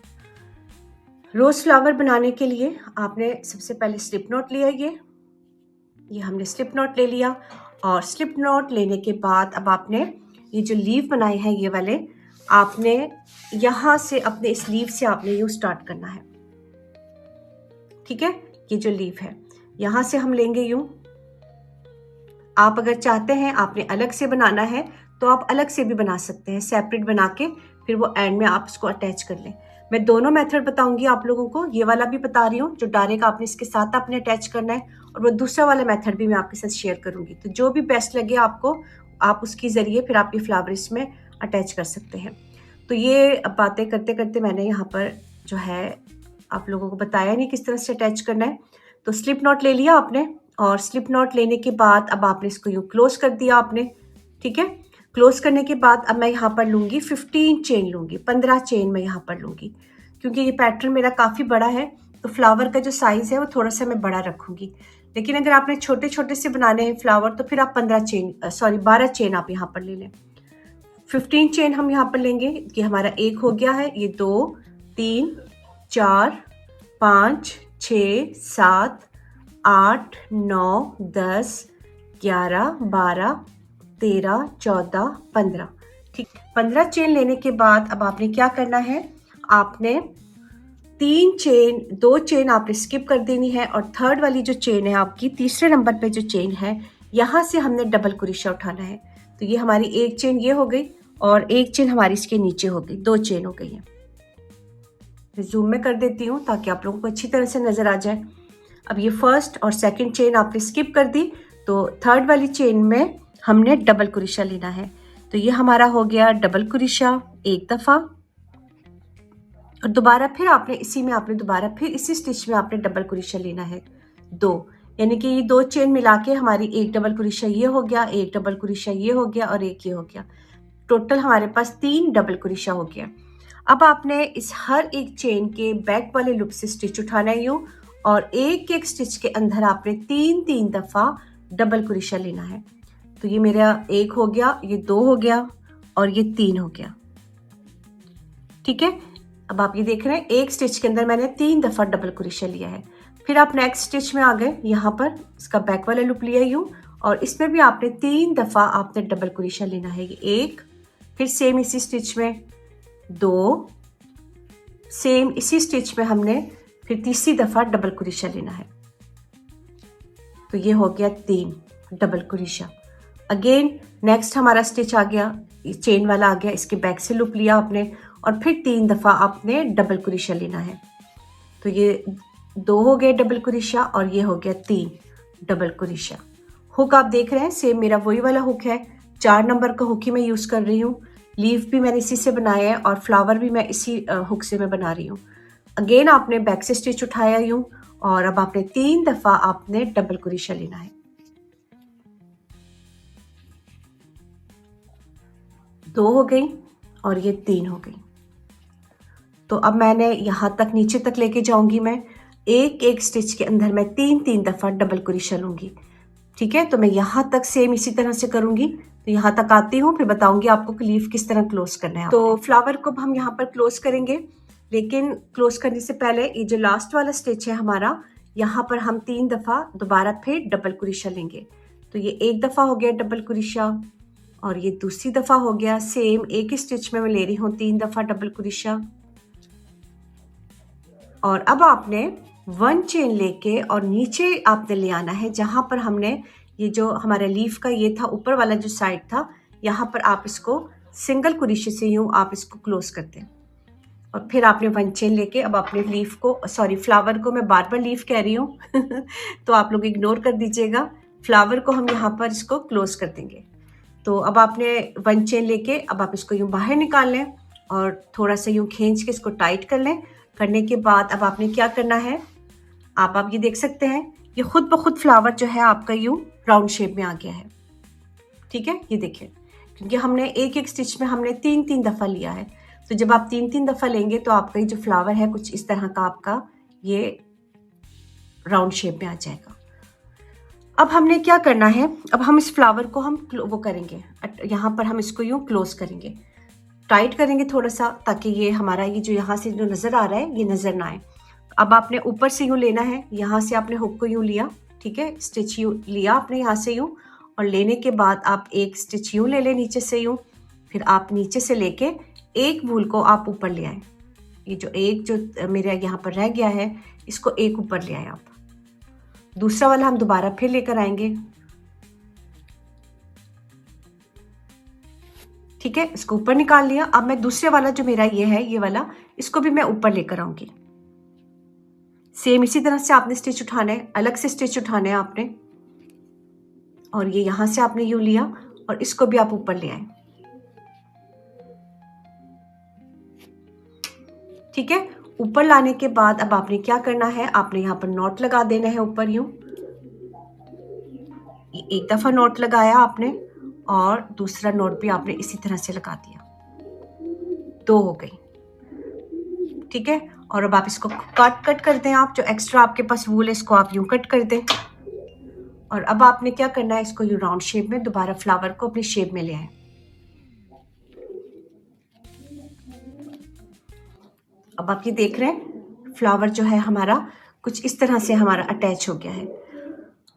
रोज़ फ्लावर बनाने के लिए आपने सबसे पहले स्लिप नॉट लिया, ये हमने स्लिप नॉट ले लिया, और स्लिप नॉट लेने के बाद अब आपने ये जो लीव बनाए हैं ये वाले, आपने यहाँ से अपने इस लीव से आपने यूँ स्टार्ट करना है। ठीक है, ये जो लीव है यहाँ से हम लेंगे यूँ। आप अगर चाहते हैं आपने अलग से बनाना है तो आप अलग से भी बना सकते हैं, सेपरेट बना के फिर वो एंड में आप इसको अटैच कर लें। मैं दोनों मेथड बताऊंगी आप लोगों को, ये वाला भी बता रही हूँ जो डायरेक्ट आपने इसके साथ आपने अटैच करना है, और वो दूसरा वाला मेथड भी मैं आपके साथ शेयर करूंगी। तो जो भी बेस्ट लगे आपको, आप उसके ज़रिए फिर आप ये फ्लावर इसमें अटैच कर सकते हैं। तो ये बातें करते करते मैंने यहाँ पर जो है आप लोगों को बताया नहीं किस तरह से अटैच करना है। तो स्लिप नॉट ले लिया आपने, और स्लिप नॉट लेने के बाद अब आपने इसको यूँ क्लोज कर दिया आपने। ठीक है, क्लोज करने के बाद अब मैं यहाँ पर लूँगी 15 चेन लूँगी, 15 चेन मैं यहाँ पर लूँगी, क्योंकि ये पैटर्न मेरा काफ़ी बड़ा है, तो फ्लावर का जो साइज़ है वो थोड़ा सा मैं बड़ा रखूँगी। लेकिन अगर आपने छोटे छोटे से बनाने हैं फ्लावर तो फिर आप 12 चेन आप यहाँ पर ले लें। 15 चेन हम यहाँ पर लेंगे। ये हमारा एक हो गया है, ये 2, 3, 4, 5, 6, 7, 8, 9, 10, 11, 12, 13, 14, 15। ठीक, 15 चेन लेने के बाद अब आपने क्या करना है, आपने 2 चेन आपने स्किप कर देनी है, और थर्ड वाली जो चेन है आपकी, तीसरे नंबर पे जो चेन है, यहाँ से हमने डबल क्रोशा उठाना है। तो ये हमारी एक चेन ये हो गई, और एक चेन हमारी इसके नीचे हो गई, 2 चेन हो गई है। जूम में कर देती हूँ ताकि आप लोगों को अच्छी तरह से नज़र आ जाए। अब ये फर्स्ट और सेकंड चेन आपने स्किप कर दी, तो थर्ड वाली चेन में हमने डबल क्रोशा लेना है। तो ये हमारा हो गया डबल क्रोशा एक दफ़ा, और दोबारा फिर आपने इसी में आपने दोबारा फिर इसी स्टिच में आपने डबल क्रोशा लेना है 2, यानी कि ये 2 चेन मिला के हमारी एक डबल क्रोशा ये हो गया, एक डबल क्रोशा ये हो गया, और एक ये हो गया। टोटल हमारे पास 3 डबल क्रोशा हो गया। अब आपने इस हर एक चेन के बैक वाले लूप से स्टिच उठाना है यूं, और एक एक स्टिच के अंदर आपने 3 दफ़ा डबल क्रोशा लेना है। तो ये मेरा 1 हो गया, ये 2 हो गया और ये 3 हो गया। ठीक है, अब आप ये देख रहे हैं एक स्टिच के अंदर मैंने 3 दफ़ा डबल क्रोशा लिया है। फिर आप नेक्स्ट स्टिच में आ गए, यहाँ पर इसका बैक वाला लूप लिया यूं, और इसमें भी आपने 3 दफ़ा आपने डबल क्रोशा लेना है। ये 1, फिर सेम इसी स्टिच में 2, सेम इसी स्टिच में हमने फिर तीसरी दफ़ा डबल क्रोशा लेना है। तो ये हो गया 3 डबल क्रोशा। अगेन नेक्स्ट हमारा स्टिच आ गया, चेन वाला आ गया, इसके बैक से लूप लिया आपने और फिर 3 दफ़ा आपने डबल क्रोशा लेना है। तो ये 2 हो गए डबल क्रोशा और ये हो गया 3 डबल क्रोशा। हुक आप देख रहे हैं सेम मेरा वही वाला हुक है, 4 नंबर का हुक ही मैं यूज़ कर रही हूँ। लीफ भी मैंने इसी से बनाया है और फ्लावर भी मैं इसी हुक से मैं बना रही हूँ। अगेन आपने बैक से स्टिच उठाया यूँ और अब आपने 3 दफ़ा आपने डबल क्रोशा लेना है। 2 हो गई और ये 3 हो गई। तो अब मैंने यहाँ तक नीचे तक लेके जाऊंगी, मैं एक एक स्टिच के अंदर मैं 3 दफ़ा डबल क्रोशा लूंगी। ठीक है, तो मैं यहाँ तक सेम इसी तरह से करूंगी। तो यहाँ तक आती हूँ, फिर बताऊंगी आपको कि लीफ किस तरह क्लोज करना है। तो फ्लावर को हम यहाँ पर क्लोज करेंगे, लेकिन क्लोज करने से पहले ये जो लास्ट वाला स्टिच है हमारा, यहाँ पर हम 3 दफ़ा दोबारा फिर डबल क्रोशा लेंगे। तो ये 1 दफ़ा हो गया डबल क्रोशा और ये दूसरी दफ़ा हो गया, सेम एक ही स्टिच में मैं ले रही हूँ 3 दफ़ा डबल क्रोशा। और अब आपने 1 चेन लेके और नीचे आपने ले आना है, जहाँ पर हमने ये जो हमारा लीफ का ये था ऊपर वाला जो साइड था, यहाँ पर आप इसको सिंगल क्रोशे से यूँ आप इसको क्लोज करते हैं। और फिर आपने 1 चेन लेके अब अपने लीफ को, सॉरी फ्लावर को, मैं बार बार लीफ कह रही हूँ तो आप लोग इग्नोर कर दीजिएगा। फ्लावर को हम यहाँ पर इसको क्लोज कर देंगे। तो अब आपने 1 चेन लेके अब आप इसको यूँ बाहर निकाल लें और थोड़ा सा यूँ खींच के इसको टाइट कर लें। करने के बाद अब आपने क्या करना है, आप ये देख सकते हैं ये खुद ब खुद फ्लावर जो है आपका यूँ राउंड शेप में आ गया है। ठीक है, ये देखिए, क्योंकि हमने एक एक स्टिच में हमने 3 दफ़ा लिया है। तो जब आप 3 दफ़ा लेंगे तो आपका ये जो फ्लावर है कुछ इस तरह का आपका ये राउंड शेप में आ जाएगा। अब हमने क्या करना है, अब हम इस फ्लावर को हम वो करेंगे, यहाँ पर हम इसको यूँ क्लोज करेंगे, टाइट करेंगे थोड़ा सा, ताकि ये हमारा ये जो यहाँ से जो नज़र आ रहा है ये नज़र ना आए। अब आपने ऊपर से यूँ लेना है, यहाँ से आपने हुक को यूँ लिया, ठीक है, स्टिच यूँ लिया आपने यहाँ से यूँ, और लेने के बाद आप एक स्टिच यूँ ले लें नीचे से यूँ, फिर आप नीचे से लेके एक वूल को आप ऊपर ले आए। ये जो एक जो मेरा यहाँ पर रह गया है इसको एक ऊपर ले आए आप। दूसरा वाला हम दोबारा फिर लेकर आएंगे। ठीक है, इसको ऊपर निकाल लिया। अब मैं दूसरे वाला जो मेरा ये है, ये वाला, इसको भी मैं ऊपर लेकर आऊंगी। सेम इसी तरह से आपने स्टिच उठाना है, अलग से स्टिच उठाना है आपने, और ये यहां से आपने यूं लिया और इसको भी आप ऊपर ले आए। ठीक है, ऊपर लाने के बाद अब आपने क्या करना है, आपने यहाँ पर नॉट लगा देना है ऊपर यूं। एक दफा नॉट लगाया आपने और दूसरा नॉट भी आपने इसी तरह से लगा दिया, 2 हो गई। ठीक है, और अब आप इसको कट कर दें, आप जो एक्स्ट्रा आपके पास वूल है इसको आप यूं कट कर दें। और अब आपने क्या करना है, इसको यूं राउंड शेप में दोबारा फ्लावर को अपनी शेप में ले आए। अब आप ये देख रहे हैं फ्लावर जो है हमारा कुछ इस तरह से हमारा अटैच हो गया है।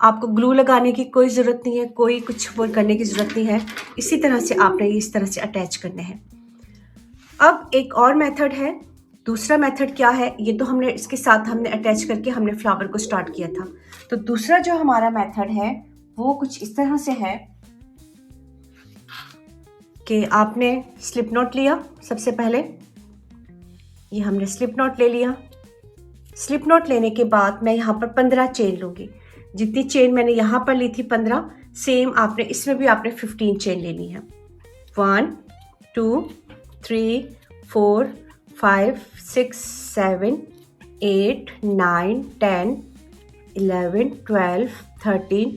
आपको ग्लू लगाने की कोई ज़रूरत नहीं है, कोई कुछ वो करने की ज़रूरत नहीं है, इसी तरह से आपने इस तरह से अटैच करने हैं। अब एक और मेथड है, दूसरा मेथड क्या है, ये तो हमने इसके साथ हमने अटैच करके हमने फ्लावर को स्टार्ट किया था। तो दूसरा जो हमारा मेथड है वो कुछ इस तरह से है कि आपने स्लिप नॉट लिया। सबसे पहले ये हमने स्लिप नॉट ले लिया। स्लिप नॉट लेने के बाद मैं यहाँ पर 15 चेन लूँगी। जितनी चेन मैंने यहाँ पर ली थी 15, सेम आपने इसमें भी आपने 15 चेन लेनी है। 1 2 3 4 5 6 7 8 9 10 11 12 13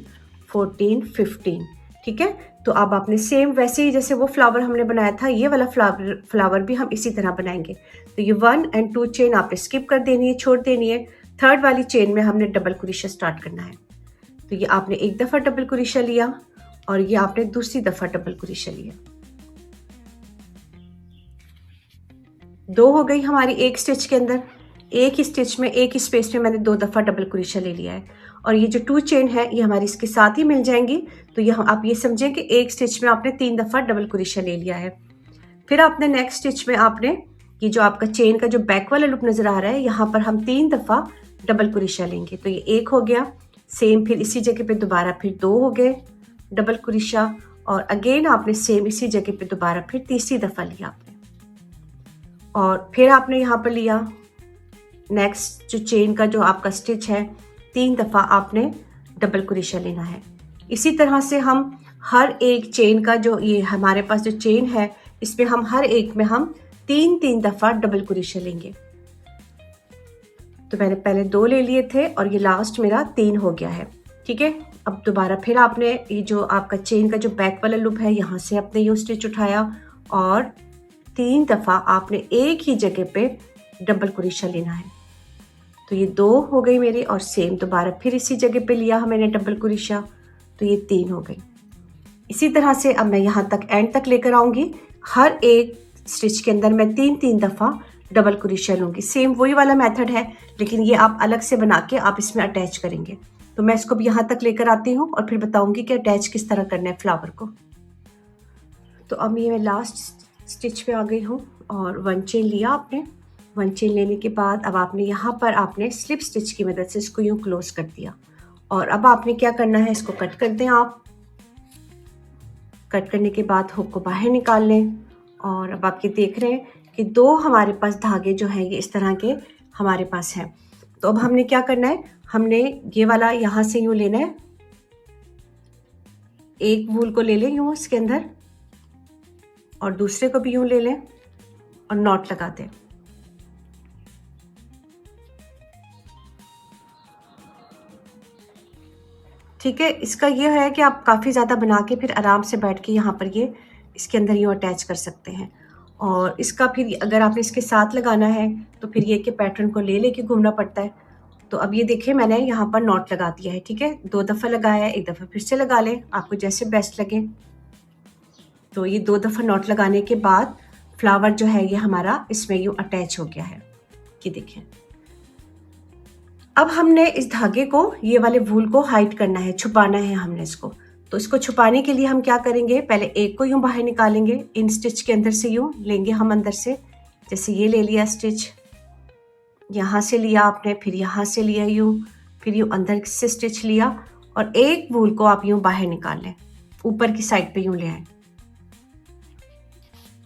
14 15 ठीक है। तो अब आपने सेम वैसे ही जैसे वो फ्लावर हमने बनाया था, ये वाला फ्लावर भी हम इसी तरह बनाएंगे। तो ये 1 और 2 चेन आपने स्किप कर देनी है, छोड़ देनी है। थर्ड वाली चेन में हमने डबल क्रोशिया स्टार्ट करना है। तो ये आपने एक दफ़ा डबल क्रोशिया लिया और ये आपने दूसरी दफ़ा डबल क्रोशिया लिया। 2 हो गई हमारी एक स्टिच के अंदर। एक ही स्टिच में, एक ही स्पेस में मैंने 2 दफ़ा डबल क्रोशिया ले लिया है। और ये जो 2 चेन है ये हमारी इसके साथ ही मिल जाएंगी। तो ये आप ये समझें कि एक स्टिच में आपने 3 दफ़ा डबल क्रोशिया ले लिया है। फिर आपने नेक्स्ट स्टिच में आपने ये जो आपका चेन का जो बैक वाला लूप नज़र आ रहा है, यहाँ पर हम 3 दफ़ा डबल क्रोशिया लेंगे। तो ये एक हो गया, सेम फिर इसी जगह पे दोबारा फिर 2 हो गए डबल क्रोशिया, और अगेन आपने सेम इसी जगह पे दोबारा फिर तीसरी दफ़ा लिया आपने। और फिर आपने यहाँ पर लिया नेक्स्ट जो चेन का जो आपका स्टिच है, 3 दफ़ा आपने डबल क्रोशिया लेना है। इसी तरह से हम हर एक चेन का जो ये हमारे पास जो चेन है, इसमें हम हर एक में हम 3-3 दफ़ा डबल क्रोशिया लेंगे। तो मैंने पहले 2 ले लिए थे और ये लास्ट मेरा 3 हो गया है। ठीक है। अब दोबारा फिर आपने ये जो आपका चेन का जो बैक वाला लूप है, यहाँ से आपने ये स्टिच उठाया और 3 दफ़ा आपने एक ही जगह पे डबल क्रोशिया लेना है। तो ये 2 हो गई मेरी, और सेम दोबारा फिर इसी जगह पे लिया मैंने डबल क्रोशिया, तो ये 3 हो गई। इसी तरह से अब मैं यहाँ तक एंड तक लेकर आऊँगी। हर एक स्टिच के अंदर मैं 3-3 दफ़ा डबल क्रोशिया लूँगी। सेम वही वाला मेथड है, लेकिन ये आप अलग से बना के आप इसमें अटैच करेंगे। तो मैं इसको भी यहाँ तक लेकर आती हूँ और फिर बताऊँगी कि अटैच किस तरह करना है फ्लावर को। तो अब ये मैं लास्ट स्टिच पे आ गई हूँ और 1 चेन लिया आपने। 1 चेन लेने के बाद अब आपने यहाँ पर आपने स्लिप स्टिच की मदद से इसको यूँ क्लोज कर दिया। और अब आपने क्या करना है, इसको कट कर दें आप। कट करने के बाद हुक को बाहर निकाल लें। और अब आप ये देख रहे हैं कि 2 हमारे पास धागे जो हैं ये इस तरह के हमारे पास हैं। तो अब हमने क्या करना है, हमने ये वाला यहाँ से यूँ लेना है, एक वूल को ले लें यूँ इसके अंदर और दूसरे को भी यूँ ले लें और नॉट लगा दें। ठीक है। इसका ये है कि आप काफ़ी ज़्यादा बना के फिर आराम से बैठ के यहाँ पर ये इसके अंदर यूँ अटैच कर सकते हैं। और इसका फिर अगर आपने इसके साथ लगाना है तो फिर ये कि पैटर्न को ले लेके घूमना पड़ता है। तो अब ये देखिए मैंने यहाँ पर नॉट लगा दिया है। ठीक है। 2 दफ़ा लगाया है, 1 दफ़ा फिर से लगा लें, आपको जैसे बेस्ट लगे। तो ये 2 दफ़ा नॉट लगाने के बाद फ्लावर जो है ये हमारा इसमें यूँ अटैच हो गया है। ये देखिए। अब हमने इस धागे को, ये वाले वूल को हाइड करना है, छुपाना है हमने इसको। तो इसको छुपाने के लिए हम क्या करेंगे, पहले एक को यूं बाहर निकालेंगे, इन स्टिच के अंदर से यूं लेंगे हम अंदर से। जैसे ये ले लिया स्टिच, यहाँ से लिया आपने, फिर यहाँ से लिया यूं, फिर यूं अंदर से स्टिच लिया और एक वूल को आप यूं बाहर निकाल लें, ऊपर की साइड पे यूं ले आए।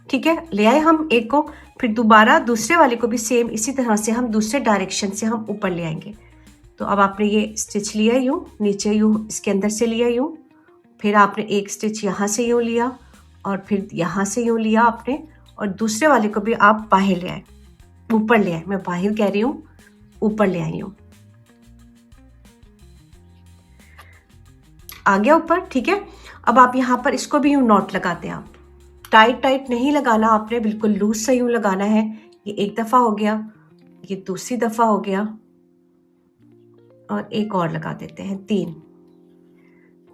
ठीक है। ले आए हम एक को, फिर दोबारा दूसरे वाले को भी सेम इसी तरह से हम दूसरे डायरेक्शन से हम ऊपर ले आएंगे। तो अब आपने ये स्टिच लिया यूँ, नीचे यूँ इसके अंदर से लिया यूँ, फिर आपने एक स्टिच यहाँ से यूँ लिया और फिर यहाँ से यूँ लिया आपने, और दूसरे वाले को भी आप बाहर ले आए, ऊपर ले आए। मैं बाहर कह रही हूँ, ऊपर ले आई हूँ, आ गया ऊपर। ठीक है। अब आप यहाँ पर इसको भी यूँ नॉट लगाते हैं। आप टाइट नहीं लगाना आपने, बिल्कुल लूज से यूँ लगाना है। ये एक दफ़ा हो गया, ये दूसरी दफ़ा हो गया, और एक और लगा देते हैं।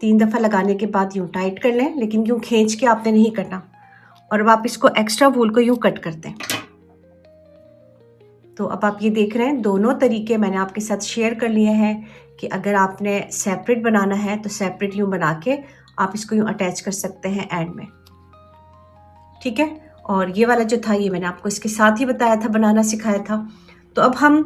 3 दफ़ा लगाने के बाद यूँ टाइट कर लें, लेकिन यूँ खींच के आपने नहीं करना। और अब आप इसको एक्स्ट्रा वूल को यूँ कट करते हैं। तो अब आप ये देख रहे हैं, दोनों तरीके मैंने आपके साथ शेयर कर लिए हैं कि अगर आपने सेपरेट बनाना है तो सेपरेट यूँ बना के आप इसको यूँ अटैच कर सकते हैं एंड में। ठीक है। और ये वाला जो था ये मैंने आपको इसके साथ ही बताया था, बनाना सिखाया था। तो अब हम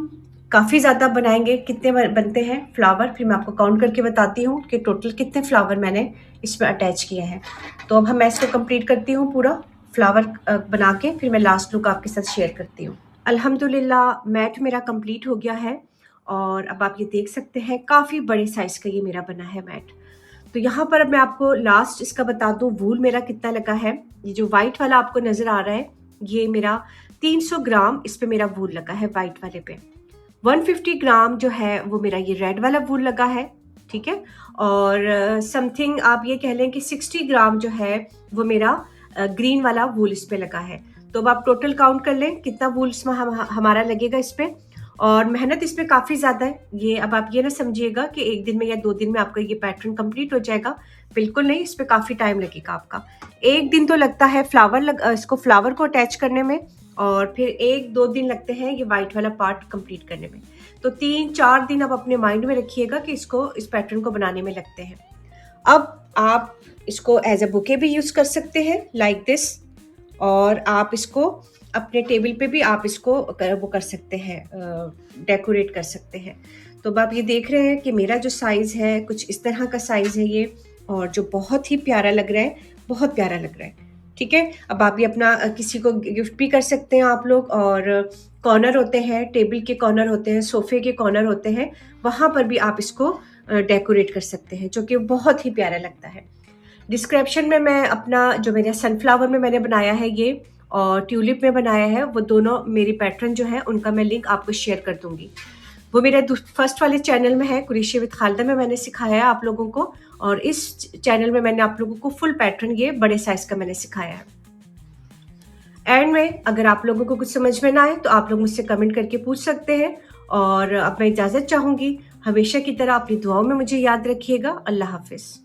काफ़ी ज़्यादा बनाएंगे। कितने बनते हैं फ्लावर, फिर मैं आपको काउंट करके बताती हूँ कि टोटल कितने फ्लावर मैंने इसमें अटैच किए हैं। तो अब मैं इसको कंप्लीट करती हूँ पूरा फ्लावर बना के, फिर मैं लास्ट लुक आपके साथ शेयर करती हूँ। अल्हम्दुलिल्लाह मैट मेरा कंप्लीट हो गया है और अब आप ये देख सकते हैं काफ़ी बड़े साइज़ का ये मेरा बना है मैट। तो यहाँ पर अब मैं आपको लास्ट इसका बता दूँ वूल मेरा कितना लगा है। ये जो वाइट वाला आपको नज़र आ रहा है ये मेरा 300 ग्राम इस पे मेरा वूल लगा है वाइट वाले पे। 150 ग्राम जो है वो मेरा ये रेड वाला वूल लगा है ठीक है। और समथिंग आप ये कह लें कि 60 ग्राम जो है वो मेरा ग्रीन वाला वूल इस पे लगा है। तो अब आप टोटल काउंट कर लें कितना वूल इसमें हमारा लगेगा इस पे। और मेहनत इसमें काफ़ी ज़्यादा है। ये अब आप ये ना समझिएगा कि 1 दिन में या 2 दिन में आपका ये पैटर्न कंप्लीट हो जाएगा, बिल्कुल नहीं, इस पे काफ़ी टाइम लगेगा आपका। 1 दिन तो लगता है इसको फ्लावर को अटैच करने में, और फिर 1-2 दिन लगते हैं ये वाइट वाला पार्ट कंप्लीट करने में। तो 3-4 दिन आप अपने माइंड में रखिएगा कि इस पैटर्न को बनाने में लगते हैं। अब आप इसको एज अ बुके भी यूज़ कर सकते हैं लाइक दिस, और आप इसको अपने टेबल पे भी आप इसको वो कर सकते हैं, डेकोरेट कर सकते हैं। तो अब आप ये देख रहे हैं कि मेरा जो साइज़ है कुछ इस तरह का साइज़ है ये, और जो बहुत ही प्यारा लग रहा है, बहुत प्यारा लग रहा है। ठीक है, अब आप ये अपना किसी को गिफ्ट भी कर सकते हैं आप लोग। और कॉर्नर होते हैं, टेबल के कॉर्नर होते हैं, सोफ़े के कॉर्नर होते हैं, वहाँ पर भी आप इसको डेकोरेट कर सकते हैं, जो कि बहुत ही प्यारा लगता है। डिस्क्रिप्शन में मैं अपना जो मेरे सनफ्लावर में मैंने बनाया है ये, और ट्यूलिप में बनाया है, वो दोनों मेरी पैटर्न जो है उनका मैं लिंक आपको शेयर कर दूंगी। वो मेरे फर्स्ट वाले चैनल में है, कुरैशी विद खालिदा में मैंने सिखाया है आप लोगों को, और इस चैनल में मैंने आप लोगों को फुल पैटर्न ये बड़े साइज का मैंने सिखाया है। एंड में अगर आप लोगों को कुछ समझ में ना आए तो आप लोग मुझसे कमेंट करके पूछ सकते हैं। और अब मैं इजाज़त चाहूँगी, हमेशा की तरह अपनी दुआओं में मुझे याद रखिएगा। अल्लाह हाफिज़।